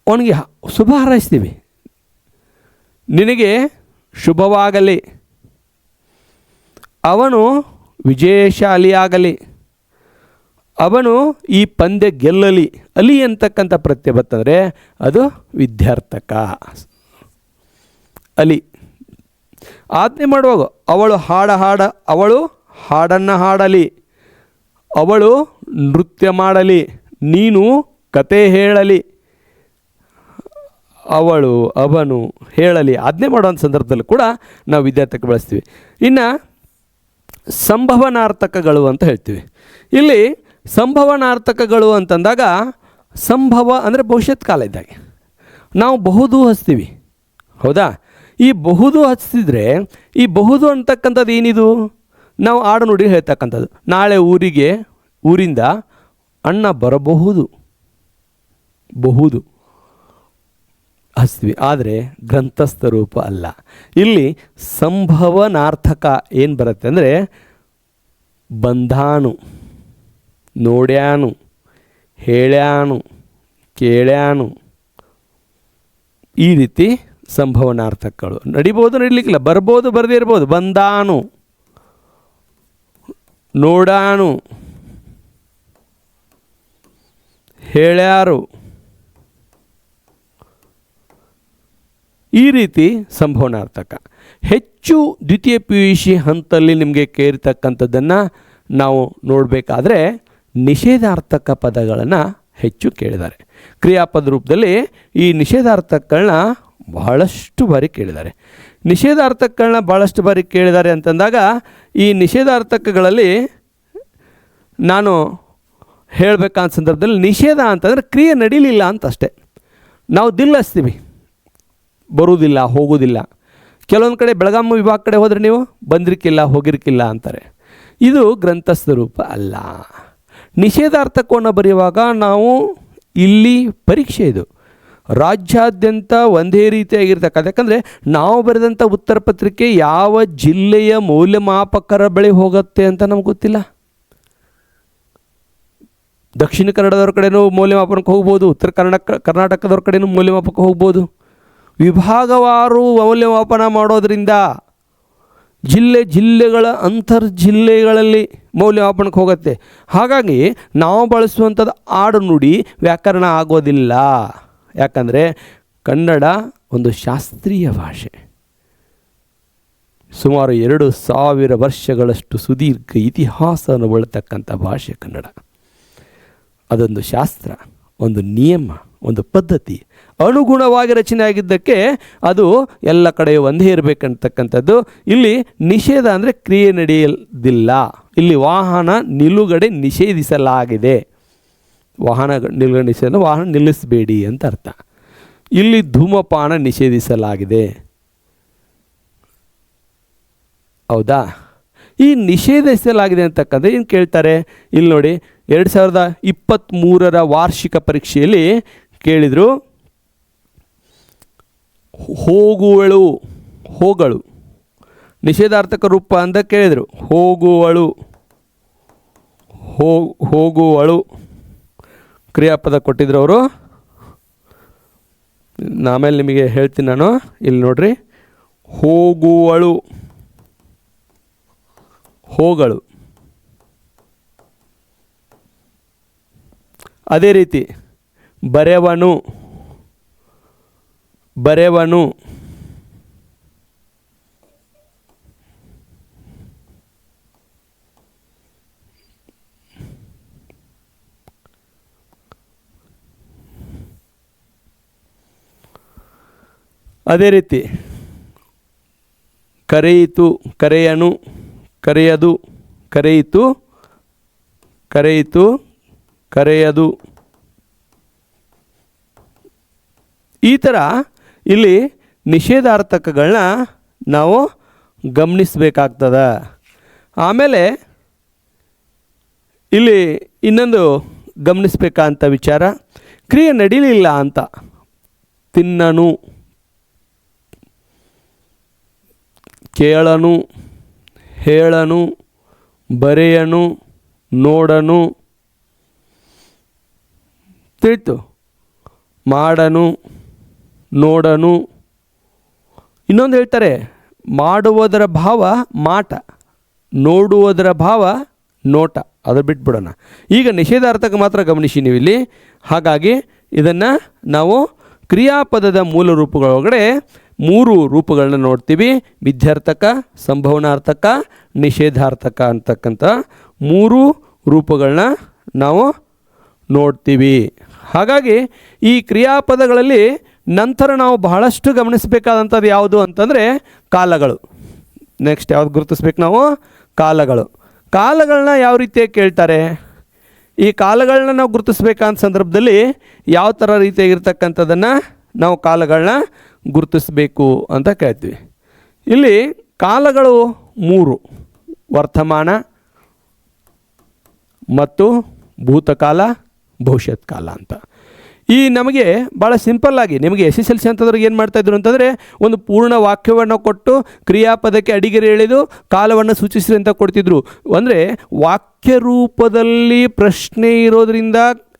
ಅವನಿಗೆ ಶುಭ ಹಾರೈಸ್ತೀವಿ, ನಿನಗೆ ಶುಭವಾಗಲಿ, ಅವನು ವಿಜಯಶಾಲಿಯಾಗಲಿ, ಅವನು ಈ ಪಂದ್ಯ ಗೆಲ್ಲಲಿ. ಅಲಿ ಅಂತಕ್ಕಂಥ ಪ್ರತ್ಯಯ ಬತ್ತಂದರೆ ಅದು ವಿದ್ಯಾರ್ಥಕ. ಅಲಿ ಆಜ್ಞೆ ಮಾಡುವಾಗ ಅವಳು ಅವಳು ಹಾಡನ್ನು ಹಾಡಲಿ, ಅವಳು ನೃತ್ಯ ಮಾಡಲಿ, ನೀನು ಕತೆ ಹೇಳಲಿ, ಅವಳು ಅವನು ಹೇಳಲಿ. ಆಜ್ಞೆ ಮಾಡುವಂಥ ಸಂದರ್ಭದಲ್ಲೂ ಕೂಡ ನಾವು ವಿದ್ಯಾರ್ಥಕ ಬಳಸ್ತೀವಿ. ಇನ್ನು ಸಂಭವನಾರ್ಥಕಗಳು ಅಂತ ಹೇಳ್ತೀವಿ. ಇಲ್ಲಿ ಸಂಭವನಾರ್ಥಕಗಳು ಅಂತಂದಾಗ ಸಂಭವ ಅಂದರೆ ಭವಿಷ್ಯತ್ ಕಾಲ ಇದ್ದಾಗೆ ನಾವು ಬಹುದು ಹಚ್ತೀವಿ, ಹೌದಾ? ಈ ಬಹುದು ಹಚ್ತಿದ್ರೆ ಈ ಬಹುದು ಅಂತಕ್ಕಂಥದ್ದು ಏನಿದು? ನಾವು ಆಡು ನುಡಿ ಹೇಳ್ತಕ್ಕಂಥದ್ದು. ನಾಳೆ ಊರಿಂದ ಅಣ್ಣ ಬರಬಹುದು, ಬಹುದು ಹಚ್ತೀವಿ, ಆದರೆ ಗ್ರಂಥಸ್ಥ ರೂಪ ಅಲ್ಲ. ಇಲ್ಲಿ ಸಂಭವನಾರ್ಥಕ ಏನು ಬರುತ್ತೆ ಅಂದರೆ ಬಂಧಾನು, ನೋಡ್ಯಾನು, ಹೇಳ್ಯಾನು, ಕೇಳ್ಯಾನು, ಈ ರೀತಿ ಸಂಭವನಾರ್ಥಕಗಳು. ನಡಿಬೋದು, ನಡಿಲಿಕ್ಕಿಲ್ಲ, ಬರ್ಬೋದು, ಬರದೇ ಇರ್ಬೋದು. ಬಂದಾನು, ನೋಡಾನು, ಹೇಳ್ಯಾರು, ಈ ರೀತಿ ಸಂಭವನಾರ್ಥಕ. ಹೆಚ್ಚು ದ್ವಿತೀಯ PUC ಹಂತದಲ್ಲಿ ನಿಮಗೆ ಕೇಳಿರ್ತಕ್ಕಂಥದ್ದನ್ನು ನಾವು ನೋಡಬೇಕಾದ್ರೆ ನಿಷೇಧಾರ್ಥಕ ಪದಗಳನ್ನು ಹೆಚ್ಚು ಕೇಳಿದ್ದಾರೆ. ಕ್ರಿಯಾಪದ ರೂಪದಲ್ಲಿ ಈ ನಿಷೇಧಾರ್ಥಕಗಳನ್ನ ಬಹಳಷ್ಟು ಬಾರಿ ಕೇಳಿದ್ದಾರೆ. ನಿಷೇಧಾರ್ಥಕಗಳನ್ನ ಭಾಳಷ್ಟು ಬಾರಿ ಕೇಳಿದ್ದಾರೆ ಅಂತಂದಾಗ ಈ ನಿಷೇಧಾರ್ಥಕಗಳಲ್ಲಿ ನಾನು ಹೇಳಬೇಕಂತ ಸಂದರ್ಭದಲ್ಲಿ ನಿಷೇಧ ಅಂತಂದರೆ ಕ್ರಿಯೆ ನಡೀಲಿಲ್ಲ ಅಂತ ಅಷ್ಟೇ. ನಾವು ದಿಲ್ಲಿಸ್ತೀವಿ, ಬರುವುದಿಲ್ಲ, ಹೋಗೋದಿಲ್ಲ. ಕೆಲವೊಂದು ಕಡೆ ಬೆಳಗಾವಿ ವಿಭಾಗ ಕಡೆ ಹೋದರೆ ನೀವು ಬಂದಿರ್ಕಿಲ್ಲ, ಹೋಗಿರ್ಕಿಲ್ಲ ಅಂತಾರೆ. ಇದು ಗ್ರಂಥಸ್ಥ ರೂಪ ಅಲ್ಲ. ನಿಷೇಧಾರ್ಥಕವನ್ನು ಬರೆಯುವಾಗ ನಾವು ಇಲ್ಲಿ ಪರೀಕ್ಷೆ, ಇದು ರಾಜ್ಯಾದ್ಯಂತ ಒಂದೇ ರೀತಿಯಾಗಿರ್ತಕ್ಕಂಥ, ಯಾಕಂದರೆ ನಾವು ಬರೆದಂಥ ಉತ್ತರ ಪತ್ರಿಕೆ ಯಾವ ಜಿಲ್ಲೆಯ ಮೌಲ್ಯಮಾಪಕರ ಬಳಿ ಹೋಗುತ್ತೆ ಅಂತ ನಮ್ಗೆ ಗೊತ್ತಿಲ್ಲ. ದಕ್ಷಿಣ ಕನ್ನಡದವ್ರ ಕಡೆನೂ ಮೌಲ್ಯಮಾಪನಕ್ಕೆ ಹೋಗ್ಬೋದು, ಉತ್ತರ ಕರ್ನಾಟಕದವ್ರ ಕಡೆನೂ ಮೌಲ್ಯಮಾಪಕ ಹೋಗ್ಬೋದು. ವಿಭಾಗವಾರು ಮೌಲ್ಯಮಾಪನ ಮಾಡೋದರಿಂದ ಜಿಲ್ಲೆಗಳ ಜಿಲ್ಲೆಗಳಲ್ಲಿ ಮೌಲ್ಯಮಾಪನಕ್ಕೆ ಹೋಗುತ್ತೆ. ಹಾಗಾಗಿ ನಾವು ಬಳಸುವಂಥದ್ದು ಆಡು ನುಡಿ ವ್ಯಾಕರಣ ಆಗೋದಿಲ್ಲ. ಯಾಕಂದರೆ ಕನ್ನಡ ಒಂದು ಶಾಸ್ತ್ರೀಯ ಭಾಷೆ. ಸುಮಾರು 2000 ವರ್ಷಗಳಷ್ಟು ಸುದೀರ್ಘ ಇತಿಹಾಸವನ್ನು ಒಳತಕ್ಕಂಥ ಭಾಷೆ ಕನ್ನಡ. ಅದೊಂದು ಶಾಸ್ತ್ರ, ಒಂದು ನಿಯಮ, ಒಂದು ಪದ್ಧತಿ ಅನುಗುಣವಾಗಿ ರಚನೆ ಆಗಿದ್ದಕ್ಕೆ ಅದು ಎಲ್ಲ ಕಡೆ ಒಂದೇ ಇರಬೇಕಂತಕ್ಕಂಥದ್ದು. ಇಲ್ಲಿ ನಿಷೇಧ ಅಂದರೆ ಕ್ರಿಯೆ ನಡೆಯೋದಿಲ್ಲ. ಇಲ್ಲಿ ವಾಹನ ನಿಲುಗಡೆ ನಿಷೇಧಿಸಲಾಗಿದೆ. ವಾಹನ ನಿಲುಗಡೆ ನಿಷೇಧ, ವಾಹನ ನಿಲ್ಲಿಸಬೇಡಿ ಅಂತ ಅರ್ಥ. ಇಲ್ಲಿ ಧೂಮಪಾನ ನಿಷೇಧಿಸಲಾಗಿದೆ, ಹೌದಾ? ಈ ನಿಷೇಧಿಸಲಾಗಿದೆ ಅಂತಕ್ಕಂಥ ಏನು ಕೇಳ್ತಾರೆ ಇಲ್ಲಿ ನೋಡಿ. 2023 ವಾರ್ಷಿಕ ಪರೀಕ್ಷೆಯಲ್ಲಿ ಕೇಳಿದರು, ಹೋಗಳು ನಿಷೇಧಾರ್ಥಕ ರೂಪ ಅಂತ ಕೇಳಿದರು. ಹೋಗುವಳು ಕ್ರಿಯಾಪದ ಕೊಟ್ಟಿದ್ರು ಅವರು. ಆಮೇಲೆ ನಿಮಗೆ ಹೇಳ್ತೀನಿ ನಾನು. ಇಲ್ಲಿ ನೋಡ್ರಿ, ಹೋಗುವಳು, ಹೋಗಳು. ಅದೇ ರೀತಿ ಬರೆವನು, ಅದೇ ರೀತಿ ಕರೆಯಿತು, ಕರೆಯನು, ಕರೆಯದು, ಕರೆಯಿತು, ಕರೆಯದು. ಈ ಥರ ಇಲ್ಲಿ ನಿಷೇಧಾರ್ಥಕಗಳನ್ನ ನಾವು ಗಮನಿಸಬೇಕಾಗ್ತದೆ. ಆಮೇಲೆ ಇಲ್ಲಿ ಇನ್ನೊಂದು ಗಮನಿಸಬೇಕಂತ ವಿಚಾರ, ಕ್ರಿಯೆ ನಡೀಲಿಲ್ಲ ಅಂತ ತಿನ್ನನು, ಕೇಳನು, ಹೇಳನು, ಬರೆಯನು, ನೋಡನು, ತಿಳಿತು, ಮಾಡನು, ನೋಡನು. ಇನ್ನೊಂದು ಹೇಳ್ತಾರೆ, ಮಾಡುವುದರ ಭಾವ ಮಾಟ, ನೋಡುವುದರ ಭಾವ ನೋಟ. ಅದು ಬಿಟ್ಬಿಡೋಣ. ಈಗ ನಿಷೇಧಾರ್ಥಕ ಮಾತ್ರ ಗಮನಿಸಿ ನೀವು ಇಲ್ಲಿ. ಹಾಗಾಗಿ ಇದನ್ನು ನಾವು ಕ್ರಿಯಾಪದದ ಮೂಲ ರೂಪಗಳೊಳಗಡೆ 3 ರೂಪಗಳನ್ನ ನೋಡ್ತೀವಿ. ವಿಧ್ಯರ್ಥಕ, ಸಂಭವನಾರ್ಥಕ, ನಿಷೇಧಾರ್ಥಕ ಅಂತಕ್ಕಂಥ 3 ರೂಪಗಳನ್ನ ನಾವು ನೋಡ್ತೀವಿ. ಹಾಗಾಗಿ ಈ ಕ್ರಿಯಾಪದಗಳಲ್ಲಿ ನಂತರ ನಾವು ಬಹಳಷ್ಟು ಗಮನಿಸಬೇಕಾದಂಥದ್ದು ಯಾವುದು ಅಂತಂದರೆ ಕಾಲಗಳು. ನೆಕ್ಸ್ಟ್ ಯಾವ್ದು ಗುರುತಿಸ್ಬೇಕು ನಾವು? ಕಾಲಗಳು. ಕಾಲಗಳನ್ನ ಯಾವ ರೀತಿಯಾಗಿ ಕೇಳ್ತಾರೆ? ಈ ಕಾಲಗಳನ್ನ ನಾವು ಗುರುತಿಸ್ಬೇಕಂತ ಸಂದರ್ಭದಲ್ಲಿ ಯಾವ ಥರ ರೀತಿಯಾಗಿರ್ತಕ್ಕಂಥದ್ದನ್ನು ನಾವು ಕಾಲಗಳನ್ನ ಗುರುತಿಸಬೇಕು ಅಂತ ಕೇಳ್ತೀವಿ. ಇಲ್ಲಿ ಕಾಲಗಳು 3: ವರ್ತಮಾನ ಮತ್ತು ಭೂತಕಾಲ, ಭವಿಷ್ಯತ್ ಕಾಲ ಅಂತ. ಈ ನಮಗೆ ಭಾಳ ಸಿಂಪಲ್ಲಾಗಿ ನಿಮಗೆ SSLC ಅಂತಂದ್ರೆ ಏನು ಮಾಡ್ತಾಯಿದ್ರು ಅಂತಂದರೆ, ಒಂದು ಪೂರ್ಣ ವಾಕ್ಯವನ್ನು ಕೊಟ್ಟು ಕ್ರಿಯಾಪದಕ್ಕೆ ಅಡಿಗೆರೆ ಎಳೆದು ಕಾಲವನ್ನು ಸೂಚಿಸಿ ಅಂತ ಕೊಡ್ತಿದ್ರು. ಅಂದರೆ ವಾಕ್ಯ ರೂಪದಲ್ಲಿ ಪ್ರಶ್ನೆ ಇರೋದರಿಂದ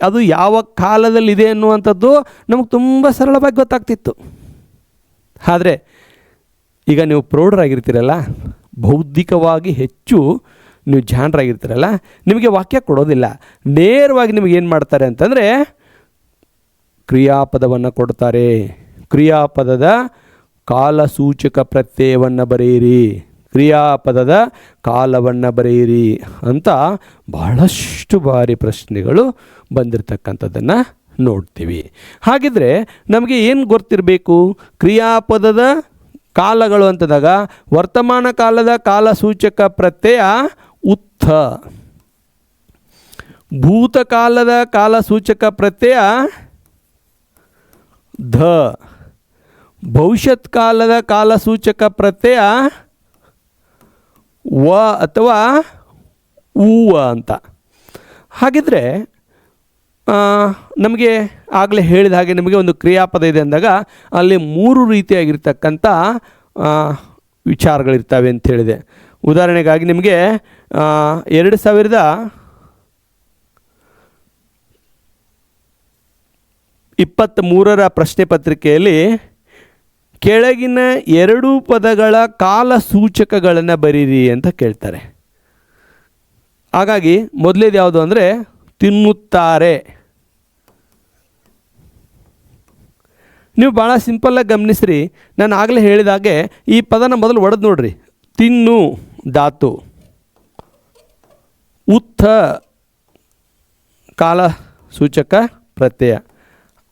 ಅದು ಯಾವ ಕಾಲದಲ್ಲಿದೆ ಅನ್ನುವಂಥದ್ದು ನಮಗೆ ತುಂಬ ಸರಳವಾಗಿ ಗೊತ್ತಾಗ್ತಿತ್ತು. ಆದರೆ ಈಗ ನೀವು ಪ್ರೌಢರಾಗಿರ್ತೀರಲ್ಲ, ಬೌದ್ಧಿಕವಾಗಿ ಹೆಚ್ಚು ನೀವು ಜಾಣರಾಗಿರ್ತೀರಲ್ಲ, ನಿಮಗೆ ವಾಕ್ಯ ಕೊಡೋದಿಲ್ಲ. ನೇರವಾಗಿ ನಿಮಗೆ ಏನು ಮಾಡ್ತಾರೆ ಅಂತಂದರೆ ಕ್ರಿಯಾಪದವನ್ನು ಕೊಡ್ತಾರೆ. ಕ್ರಿಯಾಪದದ ಕಾಲಸೂಚಕ ಪ್ರತ್ಯಯವನ್ನು ಬರೆಯಿರಿ, ಕ್ರಿಯಾಪದದ ಕಾಲವನ್ನು ಬರೆಯಿರಿ ಅಂತ ಬಹಳಷ್ಟು ಬಾರಿ ಪ್ರಶ್ನೆಗಳು ಬಂದಿರತಕ್ಕಂಥದ್ದನ್ನು ನೋಡ್ತೀವಿ. ಹಾಗಿದ್ರೆ ನಮಗೆ ಏನು ಗೊತ್ತಿರಬೇಕು? ಕ್ರಿಯಾಪದದ ಕಾಲಗಳು ಅಂತಂದಾಗ ವರ್ತಮಾನ ಕಾಲದ ಕಾಲಸೂಚಕ ಪ್ರತ್ಯಯ ಉತ್ಥ, ಭೂತಕಾಲದ ಕಾಲಸೂಚಕ ಪ್ರತ್ಯಯ ಧ, ಭವಿಷ್ಯತ್ ಕಾಲದ ಕಾಲಸೂಚಕ ಪ್ರತ್ಯಯ ವ ಅಥವಾ ಊವ ಅಂತ. ಹಾಗಿದ್ರೆ ನಮಗೆ ಆಗಲೇ ಹೇಳಿದ ಹಾಗೆ ನಿಮಗೆ ಒಂದು ಕ್ರಿಯಾಪದ ಇದೆ ಅಂದಾಗ ಅಲ್ಲಿ 3 ರೀತಿಯಾಗಿರ್ತಕ್ಕಂಥ ವಿಚಾರಗಳಿರ್ತವೆ ಅಂತ ಹೇಳಿದೆ. ಉದಾಹರಣೆಗಾಗಿ ನಿಮಗೆ 2023ರ ಪ್ರಶ್ನೆ ಪತ್ರಿಕೆಯಲ್ಲಿ ಕೆಳಗಿನ 2 ಪದಗಳ ಕಾಲಸೂಚಕಗಳನ್ನು ಬರೀರಿ ಅಂತ ಕೇಳ್ತಾರೆ. ಹಾಗಾಗಿ ಮೊದಲೇದು ಯಾವುದು ಅಂದರೆ ತಿನ್ನುತ್ತಾರೆ. ನೀವು ಭಾಳ ಸಿಂಪಲ್ಲಾಗಿ ಗಮನಿಸ್ರಿ. ನಾನು ಆಗಲೇ ಹೇಳಿದಾಗೆ ಈ ಪದನ ಮೊದಲು ಒಡೆದು ನೋಡ್ರಿ. ತಿನ್ನು ಧಾತು, ಉತ್ಥ ಕಾಲ ಸೂಚಕ ಪ್ರತ್ಯಯ,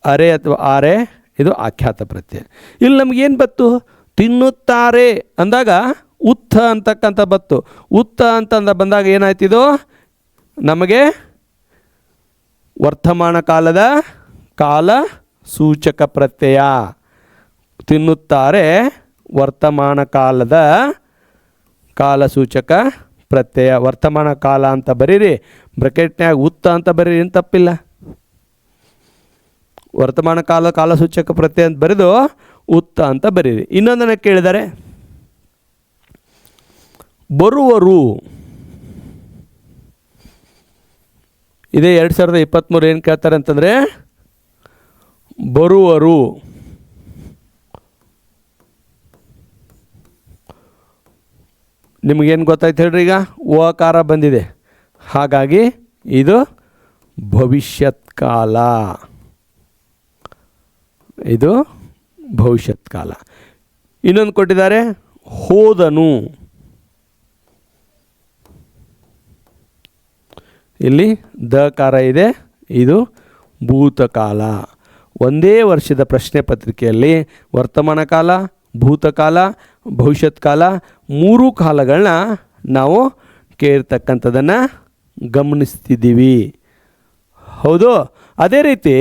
ಅರೆ ಅಥವಾ ಆರೆ ಇದು ಆಖ್ಯಾತ ಪ್ರತ್ಯಯ. ಇಲ್ಲಿ ನಮಗೇನು ಬತ್ತು? ತಿನ್ನುತ್ತಾರೆ ಅಂದಾಗ ಉತ್ಥ ಅಂತಕ್ಕಂಥ ಬತ್ತು. ಉತ್ಥ ಅಂತಂದ ಬಂದಾಗ ಏನಾಯ್ತಿದು? ನಮಗೆ ವರ್ತಮಾನ ಕಾಲದ ಕಾಲ ಸೂಚಕ ಪ್ರತ್ಯಯ. ತಿನ್ನುತ್ತಾರೆ ವರ್ತಮಾನ ಕಾಲದ ಕಾಲಸೂಚಕ ಪ್ರತ್ಯಯ. ವರ್ತಮಾನ ಕಾಲ ಅಂತ ಬರೀರಿ, ಬ್ರಕೆಟ್ನ್ಯಾಗ ಉತ್ತ ಅಂತ ಬರೀರಿ, ಏನು ತಪ್ಪಿಲ್ಲ. ವರ್ತಮಾನ ಕಾಲ ಕಾಲಸೂಚಕ ಪ್ರತ್ಯಯ ಅಂತ ಬರೆದು ಉತ್ತ ಅಂತ ಬರೀರಿ. ಇನ್ನೊಂದನ್ನು ಕೇಳಿದರೆ ಬರುವರು. ಇದೇ 2023 ಏನು ಕೇಳ್ತಾರೆ ಅಂತಂದರೆ ಬರುವರು. ನಿಮಗೇನು ಗೊತ್ತಾಯ್ತು ಹೇಳ್ರಿ? ಈಗ ಓಕಾರ ಬಂದಿದೆ, ಹಾಗಾಗಿ ಇದು ಭವಿಷ್ಯತ್ ಕಾಲ. ಇದು ಭವಿಷ್ಯತ್ ಕಾಲ. ಇನ್ನೊಂದು ಕೊಟ್ಟಿದ್ದಾರೆ ಹೋದನು. ಇಲ್ಲಿ ದಕಾರ ಇದೆ, ಇದು ಭೂತಕಾಲ. ಒಂದೇ ವರ್ಷದ ಪ್ರಶ್ನೆ ಪತ್ರಿಕೆಯಲ್ಲಿ ವರ್ತಮಾನ ಕಾಲ, ಭೂತಕಾಲ, ಭವಿಷ್ಯತ್ ಕಾಲ 3 ಕಾಲಗಳನ್ನ ನಾವು ಕೇಳ್ತಕ್ಕಂಥದ್ದನ್ನು ಗಮನಿಸ್ತಿದ್ದೀವಿ. ಹೌದು. ಅದೇ ರೀತಿ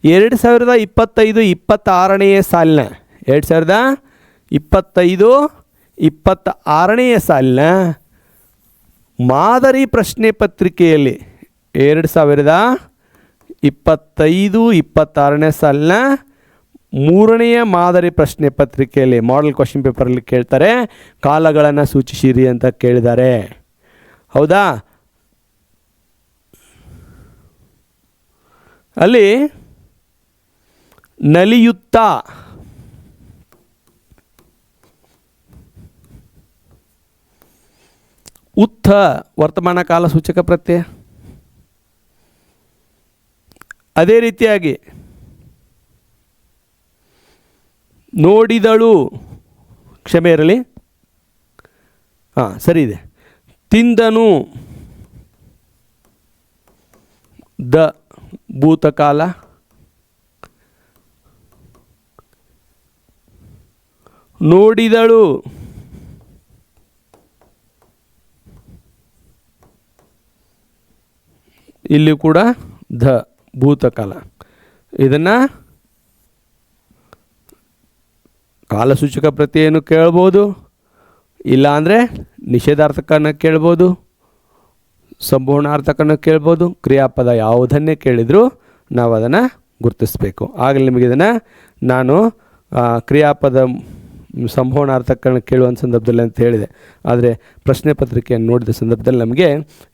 2025-26ನೇ ಸಾಲಿನ 2025-26ನೇ ಸಾಲಿನ ಮಾದರಿ ಪ್ರಶ್ನೆ ಪತ್ರಿಕೆಯಲ್ಲಿ 2025-26ನೇ ಸಾಲಿನ 3ನೇ ಮಾದರಿ ಪ್ರಶ್ನೆ ಪತ್ರಿಕೆಯಲ್ಲಿ ಮಾಡೆಲ್ ಕ್ವಶನ್ ಪೇಪರಲ್ಲಿ ಕೇಳ್ತಾರೆ, ಕಾಲಗಳನ್ನು ಸೂಚಿಸಿರಿ ಅಂತ ಕೇಳಿದ್ದಾರೆ. ಹೌದಾ? ಅಲ್ಲಿ ನಲಿಯುತ್ತಾ ಉತ್ಥ ವರ್ತಮಾನ ಕಾಲ ಸೂಚಕ ಪ್ರತ್ಯಯ. ಅದೇ ರೀತಿಯಾಗಿ ನೋಡಿದಳು, ಕ್ಷಮೆ ಇರಲಿ, ಸರಿ ಇದೆ, ತಿಂದನು ದ ಭೂತಕಾಲ, ನೋಡಿದಳು ಇಲ್ಲಿ ಕೂಡ ದ ಭೂತಕಾಲ. ಇದನ್ನು ಕಾಲಸೂಚಕ ಪ್ರತ್ಯಯನ್ನು ಕೇಳ್ಬೋದು, ಇಲ್ಲಾಂದರೆ ನಿಷೇಧಾರ್ಥಕನ ಕೇಳ್ಬೋದು, ಸಂಪೂರ್ಣಾರ್ಥಕನ ಕೇಳ್ಬೋದು. ಕ್ರಿಯಾಪದ ಯಾವುದನ್ನೇ ಕೇಳಿದರೂ ನಾವು ಅದನ್ನು ಗುರುತಿಸಬೇಕು. ಆಗಲೇ ನಿಮಗೆ ಇದನ್ನು ನಾನು ಕ್ರಿಯಾಪದ ಸಂಪೂರ್ಣಾರ್ಥಕನ ಕೇಳುವಂಥ ಸಂದರ್ಭದಲ್ಲಿ ಅಂತ ಹೇಳಿದೆ. ಆದರೆ ಪ್ರಶ್ನೆ ಪತ್ರಿಕೆಯನ್ನು ನೋಡಿದ ಸಂದರ್ಭದಲ್ಲಿ ನಮಗೆ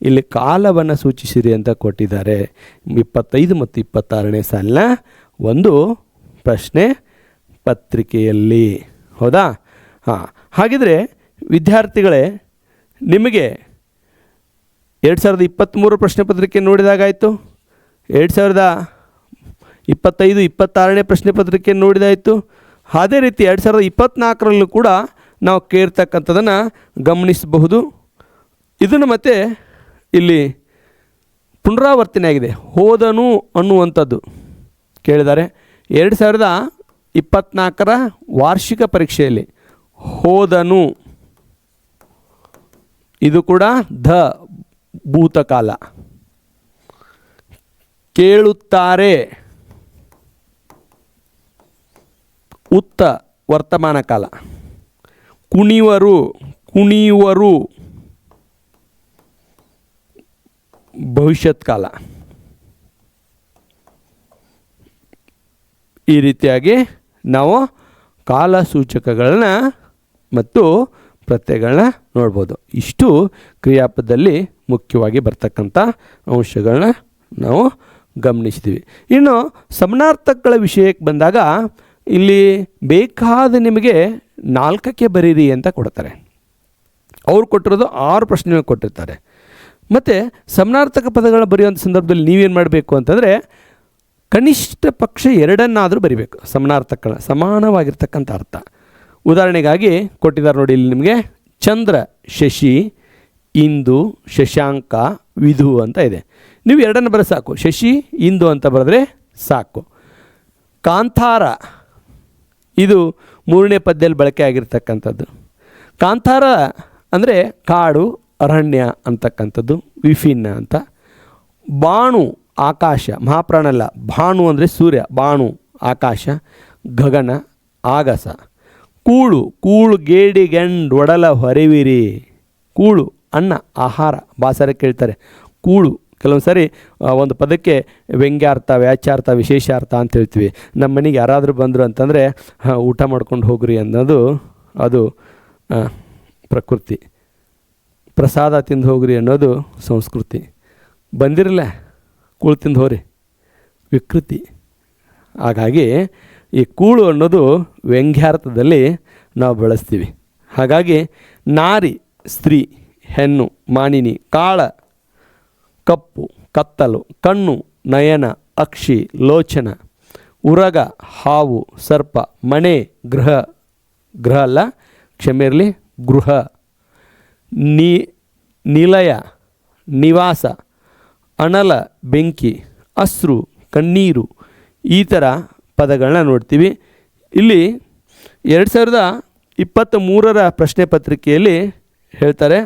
ಇಲ್ಲಿ ಕಾಲವನ್ನು ಸೂಚಿಸಿರಿ ಅಂತ ಕೊಟ್ಟಿದ್ದಾರೆ. 25 ಮತ್ತು 26ನೇ ಸಾಲಿನ ಒಂದು ಪ್ರಶ್ನೆ ಪತ್ರಿಕೆಯಲ್ಲಿ. ಹೌದಾ? ಹಾಗಿದ್ರೆ ವಿದ್ಯಾರ್ಥಿಗಳೇ, ನಿಮಗೆ 2023 ಪ್ರಶ್ನೆ ಪತ್ರಿಕೆ ನೋಡಿದಾಗಾಯಿತು, 2025-26ನೇ ಪ್ರಶ್ನೆ ಪತ್ರಿಕೆ ನೋಡಿದಾಯಿತು. ಅದೇ ರೀತಿ 2024ರಲ್ಲೂ ಕೂಡ ನಾವು ಕೇಳ್ತಕ್ಕಂಥದ್ದನ್ನು ಗಮನಿಸಬಹುದು. ಇದನ್ನು ಮತ್ತೆ ಇಲ್ಲಿ ಪುನರಾವರ್ತನೆ ಆಗಿದೆ. ಹೋದನು ಅನ್ನುವಂಥದ್ದು ಕೇಳಿದ್ದಾರೆ 2024ರ ವಾರ್ಷಿಕ ಪರೀಕ್ಷೆಯಲ್ಲಿ. ಹೋದನು ಇದು ಕೂಡ ದ ಭೂತಕಾಲ. ಕೇಳುತ್ತಾರೆ ಉತ್ತ ವರ್ತಮಾನ ಕಾಲ. ಕುಣಿಯುವರು ಭವಿಷ್ಯತ್ ಕಾಲ. ಈ ರೀತಿಯಾಗಿ ನಾವು ಕಾಲಸೂಚಕಗಳನ್ನ ಮತ್ತು ಪ್ರತ್ಯಯಗಳನ್ನ ನೋಡ್ಬೋದು. ಇಷ್ಟು ಕ್ರಿಯಾಪದದಲ್ಲಿ ಮುಖ್ಯವಾಗಿ ಬರ್ತಕ್ಕಂಥ ಅಂಶಗಳನ್ನ ನಾವು ಗಮನಿಸ್ತೀವಿ. ಇನ್ನು ಸಮಾನಾರ್ಥಕಗಳ ವಿಷಯಕ್ಕೆ ಬಂದಾಗ ಇಲ್ಲಿ ಬೇಕಾದ ನಿಮಗೆ 4ಕ್ಕೆ ಬರೀರಿ ಅಂತ ಕೊಡ್ತಾರೆ. ಅವ್ರು ಕೊಟ್ಟಿರೋದು 6 ಪ್ರಶ್ನೆಗಳು ಕೊಟ್ಟಿರ್ತಾರೆ. ಮತ್ತು ಸಮಾನಾರ್ಥಕ ಪದಗಳ ಬರೆಯುವಂಥ ಸಂದರ್ಭದಲ್ಲಿ ನೀವೇನು ಮಾಡಬೇಕು ಅಂತಂದರೆ ಕನಿಷ್ಠ ಪಕ್ಷ 2 ಬರಿಬೇಕು. ಸಮಾನಾರ್ಥಕಗಳ ಸಮಾನವಾಗಿರ್ತಕ್ಕಂಥ ಅರ್ಥ. ಉದಾಹರಣೆಗಾಗಿ ಕೊಟ್ಟಿದ್ದಾರೆ ನೋಡಿ, ಇಲ್ಲಿ ನಿಮಗೆ ಚಂದ್ರ, ಶಶಿ, ಇಂದು, ಶಶಾಂಕ, ವಿಧು ಅಂತ ಇದೆ. ನೀವು 2 ಬರೆದು ಸಾಕು. ಶಶಿ, ಇಂದು ಅಂತ ಬರೆದ್ರೆ ಸಾಕು. ಕಾಂತಾರ ಇದು 3ನೇ ಪದ್ಯದಲ್ಲಿ ಬಳಕೆ ಆಗಿರ್ತಕ್ಕಂಥದ್ದು. ಕಾಂತಾರ ಅಂದರೆ ಕಾಡು, ಅರಣ್ಯ ಅಂತಕ್ಕಂಥದ್ದು, ವಿಭಿನ್ನ ಅಂತ. ಬಾಣು ಆಕಾಶ, ಮಹಾಪ್ರಾಣ ಅಲ್ಲ, ಭಾನು ಅಂದರೆ ಸೂರ್ಯ, ಬಾಣು ಆಕಾಶ, ಗಗನ, ಆಗಸ. ಕೂಳು ಗೇಡಿಗೆಂಡ್ ಒಡಲ ಹೊರವಿರಿ. ಕೂಳು ಅನ್ನ, ಆಹಾರ, ಬಾಸರ ಕೇಳ್ತಾರೆ. ಕೂಳು ಕೆಲವೊಂದು ಸಾರಿ ಒಂದು ಪದಕ್ಕೆ ವ್ಯಂಗ್ಯಾರ್ಥ, ವ್ಯಾಚಾರ್ಥ, ವಿಶೇಷಾರ್ಥ ಅಂತ ಹೇಳ್ತೀವಿ. ನಮ್ಮ ಮನೆಗೆ ಯಾರಾದರೂ ಬಂದರು ಅಂತಂದರೆ ಊಟ ಮಾಡ್ಕೊಂಡು ಹೋಗ್ರಿ ಅನ್ನೋದು ಅದು ಪ್ರಕೃತಿ. ಪ್ರಸಾದ ತಿಂದು ಹೋಗ್ರಿ ಅನ್ನೋದು ಸಂಸ್ಕೃತಿ. ಬಂದಿರಲ್ಲ ಕೂಳು ತಿಂದು ಹೋಗ್ರಿ ವಿಕೃತಿ. ಹಾಗಾಗಿ ಈ ಕೂಳು ಅನ್ನೋದು ವ್ಯಂಗ್ಯಾರ್ಥದಲ್ಲಿ ನಾವು ಬಳಸ್ತೀವಿ. ಹಾಗಾಗಿ ನಾರಿ, ಸ್ತ್ರೀ, ಹೆಣ್ಣು, ಮಾನಿನಿ, ಕಾಳ, ಕಪ್ಪು, ಕತ್ತಲು, ಕಣ್ಣು, ನಯನ, ಅಕ್ಷಿ, ಲೋಚನ, ಉರಗ, ಹಾವು, ಸರ್ಪ, ಮನೆ, ಗೃಹ ಅಲ್ಲ, ಕ್ಷಮೆ ಇರಲಿ, ಗೃಹ, ನಿಲಯ, ನಿವಾಸ, ಅನಲ, ಬೆಂಕಿ, ಅಶ್ರು, ಕಣ್ಣೀರು, ಈ ಥರ ಪದಗಳನ್ನ ನೋಡ್ತೀವಿ. ಇಲ್ಲಿ 2023ರ ಪ್ರಶ್ನೆ ಪತ್ರಿಕೆಯಲ್ಲಿ ಹೇಳ್ತಾರೆ,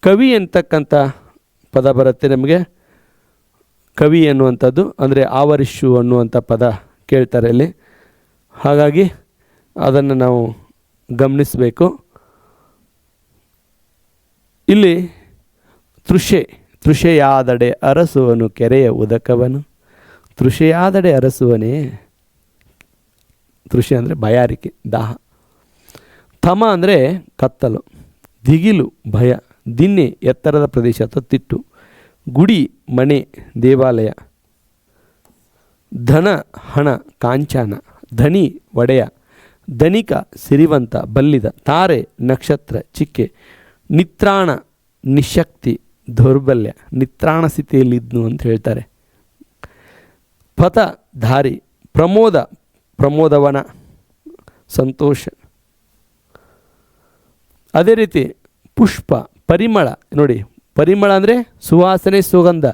ಕವಿ ಅಂತಕ್ಕಂಥ ಪದ ಬರುತ್ತೆ ನಮಗೆ. ಕವಿ ಅನ್ನುವಂಥದ್ದು ಅಂದರೆ ಆವರಿಷು ಅನ್ನುವಂಥ ಪದ ಕೇಳ್ತಾರೆ ಇಲ್ಲಿ. ಹಾಗಾಗಿ ಅದನ್ನು ನಾವು ಗಮನಿಸಬೇಕು. ಇಲ್ಲಿ ತೃಷೆಯಾದಡೆ ಅರಸುವನು ಕೆರೆಯ ಉದಕವನು. ತೃಷೆಯಾದಡೆ ಅರಸುವನೇ. ತೃಷೆ ಅಂದರೆ ಬಾಯಾರಿಕೆ, ದಾಹ. ತಮ ಅಂದರೆ ಕತ್ತಲು, ದಿಗಿಲು ಭಯ, ದಿನ್ನೆ ಎತ್ತರದ ಪ್ರದೇಶ ಅಥವಾ ತಿಟ್ಟು, ಗುಡಿ ಮನೆ ದೇವಾಲಯ, ಧನ ಹಣ ಕಾಂಚಾನ, ಧನಿ ಒಡೆಯ, ಧನಿಕ ಸಿರಿವಂತ ಬಲ್ಲಿದ, ತಾರೆ ನಕ್ಷತ್ರ ಚಿಕ್ಕೆ, ನಿತ್ರಾಣ ನಿಶಕ್ತಿ ದೌರ್ಬಲ್ಯ, ನಿತ್ರಾಣ ಸ್ಥಿತಿಯಲ್ಲಿದ್ನು ಅಂತ ಹೇಳ್ತಾರೆ. ಪಥ ಧಾರಿ, ಪ್ರಮೋದವನ ಸಂತೋಷ. ಅದೇ ರೀತಿ ಪುಷ್ಪ ಪರಿಮಳ, ನೋಡಿ ಪರಿಮಳ ಅಂದರೆ ಸುವಾಸನೆ ಸುಗಂಧ,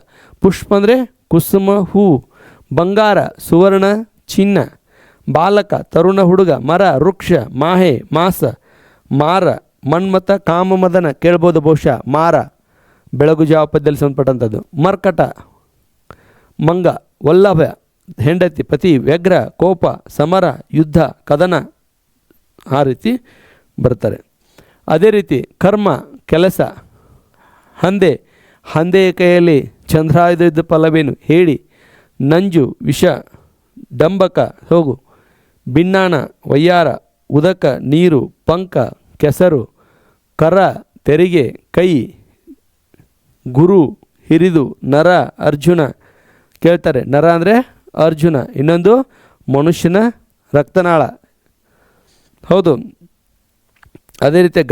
ಪುಷ್ಪ ಅಂದರೆ ಕುಸುಮ ಹೂ, ಬಂಗಾರ ಸುವರ್ಣ ಚಿನ್ನ, ಬಾಲಕ ತರುಣ ಹುಡುಗ, ಮರ ವೃಕ್ಷ, ಮಾಹೆ ಮಾಸ, ಮಾರ ಮನ್ಮಥ ಕಾಮಮದನ ಕೇಳ್ಬೋದು ಬಹುಶಃ. ಮಾರ ಬೆಳಗು ಜಾವ ಪದ್ಯದಲ್ಲಿ ಸಂಬಂಧಪಟ್ಟಂಥದ್ದು. ಮರ್ಕಟ ಮಂಗ, ವಲ್ಲಭ ಹೆಂಡತಿ, ಪತಿ, ವ್ಯಗ್ರ ಕೋಪ, ಸಮರ ಯುದ್ಧ ಕದನ, ಆ ರೀತಿ ಬರ್ತಾರೆ. ಅದೇ ರೀತಿ ಕರ್ಮ ಕೆಲಸ, ಹಂದೆಯ ಕೈಯಲ್ಲಿ ಚಂದ್ರಾಯುಧ ಫಲವೇನು ಹೇಳಿ, ನಂಜು ವಿಷ, ಡಂಬಕ ಹೋಗು, ಬಿನ್ನಾಣ ವಯ್ಯಾರ, ಉದಕ ನೀರು, ಪಂಕ ಕೆಸರು, ಕರ ತೆರಿಗೆ, ಕೈ, ಗುರು ಹಿರಿದು, ನರ ಅರ್ಜುನ ಕೇಳ್ತಾರೆ. ನರ ಅಂದರೆ ಅರ್ಜುನ, ಇನ್ನೊಂದು ಮನುಷ್ಯನ ರಕ್ತನಾಳ. ಹೌದು. ಅದೇ ರೀತಿ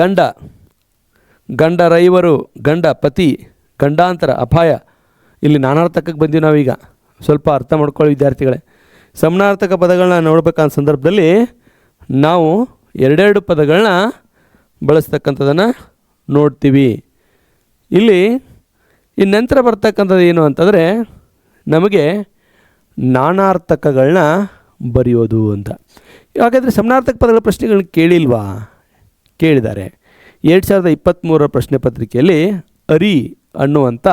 ಗಂಡ ರೈವರು, ಗಂಡ ಪತಿ, ಗಂಡಾಂತರ ಅಪಾಯ. ಇಲ್ಲಿ ನಾನಾರ್ಥಕಕ್ಕೆ ಬಂದೀವಿ ನಾವೀಗ, ಸ್ವಲ್ಪ ಅರ್ಥ ಮಾಡ್ಕೊಳ್ಳಿ ವಿದ್ಯಾರ್ಥಿಗಳೇ. ಸಮಾನಾರ್ಥಕ ಪದಗಳನ್ನ ನೋಡ್ಬೇಕಂತ ಸಂದರ್ಭದಲ್ಲಿ ನಾವು ಎರಡೆರಡು ಪದಗಳನ್ನ ಬಳಸ್ತಕ್ಕಂಥದ್ದನ್ನು ನೋಡ್ತೀವಿ. ಇಲ್ಲಿ ಈ ನಂತರ ಬರ್ತಕ್ಕಂಥದ್ದು ಏನು ಅಂತಂದರೆ ನಮಗೆ ನಾನಾರ್ಥಕಗಳನ್ನ ಬರೆಯೋದು ಅಂತ. ಹಾಗಾದರೆ ಸಮಾನಾರ್ಥಕ ಪದಗಳ ಪ್ರಶ್ನೆಗಳನ್ನ ಕೇಳಿಲ್ವಾ? ಕೇಳಿದ್ದಾರೆ. 2023 ಪ್ರಶ್ನೆ ಪತ್ರಿಕೆಯಲ್ಲಿ ಅರಿ ಅನ್ನುವಂಥ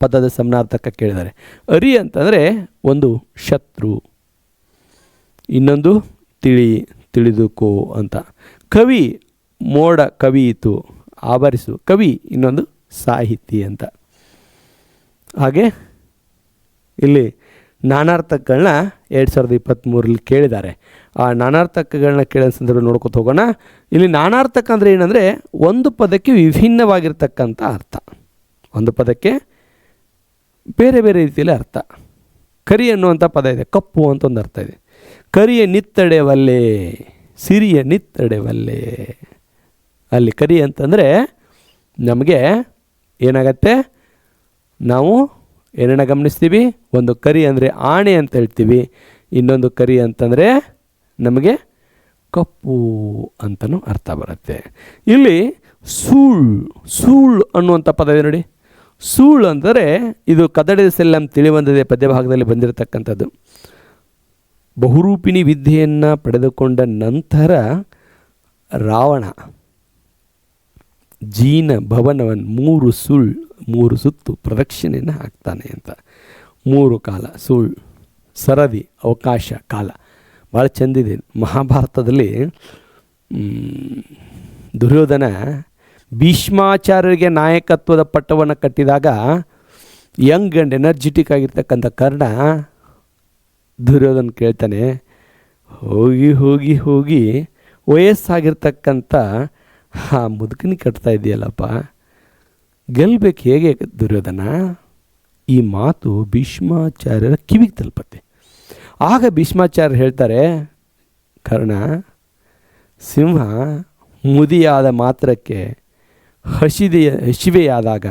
ಪದದ ಸಮಾನಾರ್ಥಕ ಕೇಳಿದ್ದಾರೆ. ಅರಿ ಅಂತಂದರೆ ಒಂದು ಶತ್ರು, ಇನ್ನೊಂದು ತಿಳಿದುಕೋ ಅಂತ. ಕವಿ ಮೋಡ ಕವಿಯಿತು ಆವರಿಸು, ಕವಿ ಇನ್ನೊಂದು ಸಾಹಿತಿ ಅಂತ. ಹಾಗೆ ಇಲ್ಲಿ ನಾನಾರ್ಥಕಗಳನ್ನ 2023 ಕೇಳಿದ್ದಾರೆ. ಆ ನಾನಾರ್ಥಕಗಳನ್ನ ಕೇಳೋ ಸಂದರ್ಭ ನೋಡ್ಕೊತ ಹೋಗೋಣ. ಇಲ್ಲಿ ನಾನಾರ್ಥಕ ಅಂದರೆ ಏನಂದರೆ ಒಂದು ಪದಕ್ಕೆ ವಿಭಿನ್ನವಾಗಿರ್ತಕ್ಕಂಥ ಅರ್ಥ, ಒಂದು ಪದಕ್ಕೆ ಬೇರೆ ಬೇರೆ ರೀತಿಯಲ್ಲಿ ಅರ್ಥ. ಕರಿ ಅನ್ನುವಂಥ ಪದ ಇದೆ, ಕಪ್ಪು ಅಂತ ಒಂದು ಅರ್ಥ ಇದೆ. ಕರಿಯ ನಿತ್ತಡೆವಲ್ಲೆ, ಸಿರಿಯ ನಿತ್ತಡೆವಲ್ಲೆ. ಅಲ್ಲಿ ಕರಿ ಅಂತಂದರೆ ನಮಗೆ ಏನಾಗತ್ತೆ, ನಾವು ಏನನ್ನ ಗಮನಿಸ್ತೀವಿ, ಒಂದು ಕರಿ ಅಂದರೆ ಆಣೆ ಅಂತ ಹೇಳ್ತೀವಿ, ಇನ್ನೊಂದು ಕರಿ ಅಂತಂದರೆ ನಮಗೆ ಕಪ್ಪು ಅಂತಲೂ ಅರ್ಥ ಬರುತ್ತೆ. ಇಲ್ಲಿ ಸೂಳ್ ಅನ್ನುವಂಥ ಪದ ಇದೆ ನೋಡಿ. ಸೂಳ್ ಅಂದರೆ ಇದು ಕದಡಿದ ಸೆಲ್ಲಂ ತಿಳಿವಂದಿದೆ ಪದ್ಯಭಾಗದಲ್ಲಿ ಬಂದಿರತಕ್ಕಂಥದ್ದು. ಬಹುರೂಪಿಣಿ ವಿದ್ಯೆಯನ್ನು ಪಡೆದುಕೊಂಡ ನಂತರ ರಾವಣ ಜೀನ ಭವನವನ್ನು 3 ಸುತ್ತು ಪ್ರದಕ್ಷಿಣೆಯನ್ನು ಹಾಕ್ತಾನೆ ಅಂತ. 3 ಕಾಲ ಸೂಳ್, ಸರದಿ, ಅವಕಾಶ, ಕಾಲ. ಭಾಳ ಚೆಂದಿದೆ. ಮಹಾಭಾರತದಲ್ಲಿ ದುರ್ಯೋಧನ ಭೀಷ್ಮಾಚಾರ್ಯರಿಗೆ ನಾಯಕತ್ವದ ಪಟ್ಟವನ್ನು ಕಟ್ಟಿದಾಗ ಯಂಗ್ ಆ್ಯಂಡ್ ಎನರ್ಜೆಟಿಕ್ ಆಗಿರ್ತಕ್ಕಂಥ ಕರ್ಣ ದುರ್ಯೋಧನ ಕೇಳ್ತಾನೆ, ಹೋಗಿ ಹೋಗಿ ಹೋಗಿ ವಯಸ್ಸಾಗಿರ್ತಕ್ಕಂಥ ಆ ಮುದುಕನಿ ಕಟ್ತಾ ಇದೆಯಲ್ಲಪ್ಪ, ಗೆಲ್ಲಬೇಕು ಹೇಗೆ ದುರ್ಯೋಧನ? ಈ ಮಾತು ಭೀಷ್ಮಾಚಾರ್ಯರ ಕಿವಿಗೆ ತಲುಪತ್ತೆ. ಆಗ ಭೀಷ್ಮಾಚಾರ್ಯರು ಹೇಳ್ತಾರೆ, ಸಿಂಹ ಮುದಿಯಾದ ಮಾತ್ರಕ್ಕೆ ಹಸಿವೆಯಾದಾಗ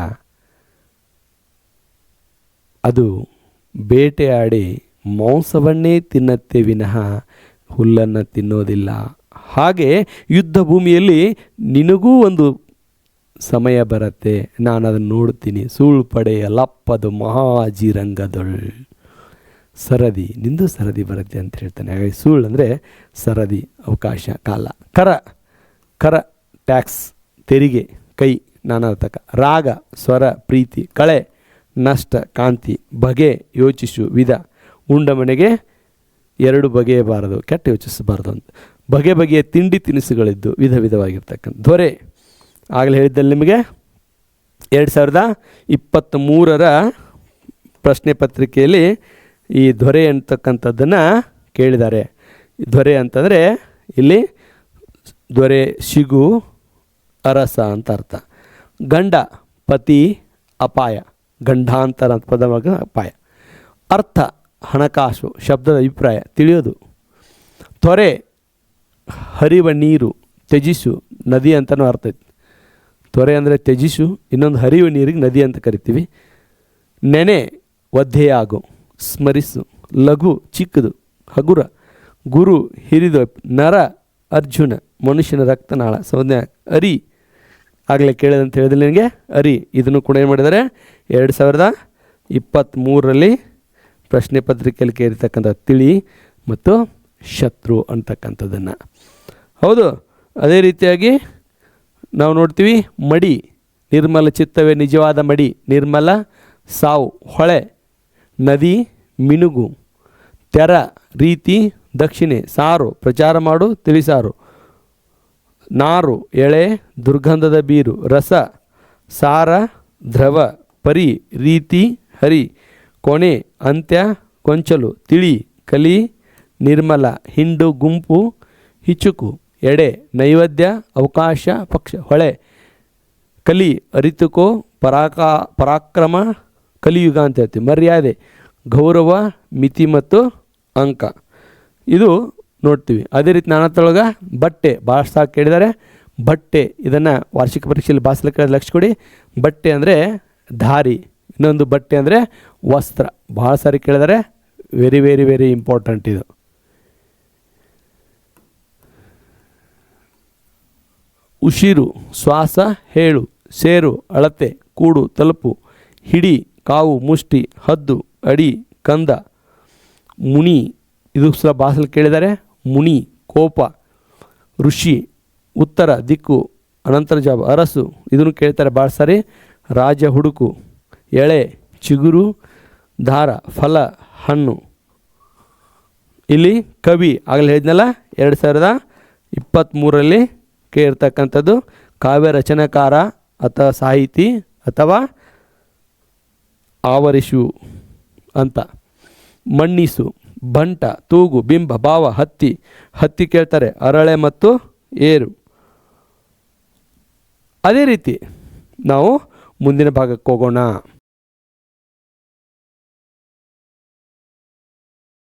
ಅದು ಬೇಟೆಯಾಡಿ ಮಾಂಸವನ್ನೇ ತಿನ್ನತ್ತೆ ವಿನಃ ಹುಲ್ಲನ್ನು ತಿನ್ನೋದಿಲ್ಲ. ಹಾಗೆ ಯುದ್ಧ ಭೂಮಿಯಲ್ಲಿ ನಿನಗೂ ಒಂದು ಸಮಯ ಬರುತ್ತೆ, ನಾನು ಅದನ್ನು ನೋಡ್ತೀನಿ. ಸೂಳು ಪಡೆಯ ಲಪ್ಪದು ಮಹಾಜಿರಂಗದೊಳ್ ಸರದಿ, ನಿಂದು ಸರದಿ ಬರುತ್ತೆ ಅಂತ ಹೇಳ್ತಾನೆ. ಹಾಗಾಗಿ ಸೂಳು ಅಂದರೆ ಸರದಿ, ಅವಕಾಶ, ಕಾಲ. ಕರ ಟ್ಯಾಕ್ಸ್, ತೆರಿಗೆ, ಕೈ, ನಾನಾರ್ಥಕ. ರಾಗ ಸ್ವರ, ಪ್ರೀತಿ. ಕಳೆ ನಷ್ಟ, ಕಾಂತಿ. ಬಗೆ ಯೋಚಿಸು, ವಿಧ. ಉಂಡ ಮನೆಗೆ ಎರಡು ಬಗೆಯಬಾರದು, ಕೆಟ್ಟ ಯೋಚಿಸಬಾರದು ಅಂತ. ಬಗೆ ಬಗೆಯ ತಿಂಡಿ ತಿನಿಸುಗಳಿದ್ದು ವಿಧ ವಿಧವಾಗಿರ್ತಕ್ಕಂಥ ದೊರೆ. ಆಗಲೇ ಹೇಳಿದ್ದಲ್ಲಿ ನಿಮಗೆ 2023ರ ಪ್ರಶ್ನೆ ಪತ್ರಿಕೆಯಲ್ಲಿ ಈ ದೊರೆ ಅಂತಕ್ಕಂಥದ್ದನ್ನು ಕೇಳಿದ್ದಾರೆ. ದೊರೆ ಅಂತಂದರೆ ಇಲ್ಲಿ ದೊರೆ ಶಿಗು ಅರಸ ಅಂತ ಅರ್ಥ. ಗಂಡ ಪತಿ ಅಪಾಯ, ಗಂಡಾಂತರ ಅಂತ ಪದವಾಗ ಅಪಾಯ. ಅರ್ಥ ಹಣಕಾಸು, ಶಬ್ದದ ಅಭಿಪ್ರಾಯ ತಿಳಿಯೋದು. ತೊರೆ ಹರಿವ ನೀರು, ತ್ಯಜಿಸು ನದಿ ಅಂತಲೂ ಅರ್ಥ ಐತಿ. ತೊರೆ ಅಂದರೆ ತ್ಯಜಿಸು, ಇನ್ನೊಂದು ಹರಿಯುವ ನೀರಿಗೆ ನದಿ ಅಂತ ಕರಿತೀವಿ. ನೆನೆ ಒದ್ದೆಯಾಗು, ಸ್ಮರಿಸು. ಲಘು ಚಿಕ್ಕದು, ಹಗುರ. ಗುರು ಹಿರಿದು, ನರ ಅರ್ಜುನ ಮನುಷ್ಯನ ರಕ್ತನಾಳ, ಸಂಜ್ಞೆ. ಅರಿ ಆಗಲೇ ಕೇಳಿದಂತ ಹೇಳಿದ್ರೆ ನನಗೆ ಅರಿ. ಇದನ್ನು ಕೂಡ ಏನು ಮಾಡಿದ್ದಾರೆ 2023ರಲ್ಲಿ ಪ್ರಶ್ನೆ ಪತ್ರಿಕೆಯಲ್ಲಿ ಕೇಳಿರ್ತಕ್ಕಂಥ ತಿಳಿ ಮತ್ತು ಶತ್ರು ಅಂತಕ್ಕಂಥದ್ದನ್ನು. ಹೌದು, ಅದೇ ರೀತಿಯಾಗಿ ನಾವು ನೋಡ್ತೀವಿ ಮಡಿ, ನಿರ್ಮಲ ಚಿತ್ತವೇ ನಿಜವಾದ ಮಡಿ. ನಿರ್ಮಲ ಸಾವು, ಹೊಳೆ. ನದಿ ಮಿನುಗು. ತೆರ ರೀತಿ ದಕ್ಷಿಣೆ. ಸಾರು ಪ್ರಚಾರ ಮಾಡು, ತಿಳಿಸಾರು. ನಾರು ಎಳೆ, ದುರ್ಗಂಧದ ಬೀರು. ರಸ ಸಾರ ದ್ರವ. ಪರಿ ರೀತಿ ಹರಿ. ಕೊನೆ ಅಂತ್ಯ ಕೊಂಚಲು. ತಿಳಿ ಕಲಿ. ನಿರ್ಮಲ ಹಿಂಡು ಗುಂಪು ಹಿಚುಕು. ಎಡೆ ನೈವೇದ್ಯ ಅವಕಾಶ ಪಕ್ಷ. ಹೊಳೆ ಕಲಿ ಅರಿತುಕೋ. ಪರಾಕ್ರಮ ಕಲಿಯುಗ ಅಂತ ಹೇಳ್ತೀವಿ. ಮರ್ಯಾದೆ ಗೌರವ ಮಿತಿ ಮತ್ತು ಅಂಕ. ಇದು ನೋಡ್ತೀವಿ. ಅದೇ ರೀತಿ ನಾನತ್ತೊಳಗೆ ಬಟ್ಟೆ ಭಾಳ ಸಾಕು ಕೇಳಿದ್ದಾರೆ. ಬಟ್ಟೆ ಇದನ್ನು ವಾರ್ಷಿಕ ಪರೀಕ್ಷೆಯಲ್ಲಿ ಭಾಳ ಕೇಳಿದ ಲಕ್ಷ ಕೊಡಿ. ಬಟ್ಟೆ ಅಂದರೆ ಧಾರಿ, ಇನ್ನೊಂದು ಬಟ್ಟೆ ಅಂದರೆ ವಸ್ತ್ರ. ಭಾಳ ಸಾರಿ ಕೇಳಿದರೆ. ವೆರಿ ವೆರಿ ವೆರಿ ಇಂಪಾರ್ಟೆಂಟ್ ಇದು. ಉಸಿರು ಶ್ವಾಸ ಹೇಳು. ಸೇರು ಅಳತೆ. ಕೂಡು ತಲುಪು. ಹಿಡಿ ಕಾವು ಮುಷ್ಟಿ. ಹದ್ದು ಅಡಿ ಕಂದ. ಮುನಿ ಇದು ಸಹ ಭಾಷೆಯಲ್ಲಿ ಕೇಳಿದ್ದಾರೆ. ಮುನಿ ಕೋಪ. ಋಷಿ ಉತ್ತರ ದಿಕ್ಕು ಅನಂತರ ಜಾಬ. ಅರಸು ಇದನ್ನು ಕೇಳ್ತಾರೆ ಭಾಳ ಸಾರಿ. ರಾಜ ಹುಡುಕು. ಎಳೆ ಚಿಗುರು. ದಾರ ಫಲ ಹಣ್ಣು. ಇಲ್ಲಿ ಕವಿ ಆಗಲೇ ಹೇಳಿದ್ನಲ್ಲ 2023ರಲ್ಲಿ ಕೇಳಿರ್ತಕ್ಕಂಥದ್ದು ಕಾವ್ಯ ರಚನಾಕಾರ ಅಥವಾ ಸಾಹಿತಿ ಅಥವಾ ಆವರಿಸು ಅಂತ. ಮಣ್ಣಿಸು. ಬಂಟ ತೂಗು ಬಿಂಬ ಭಾವ. ಹತ್ತಿ ಹತ್ತಿ ಕೇಳ್ತಾರೆ. ಅರಳೆ ಮತ್ತು ಏರು. ಅದೇ ರೀತಿ ನಾವು ಮುಂದಿನ ಭಾಗಕ್ಕೆ ಹೋಗೋಣ.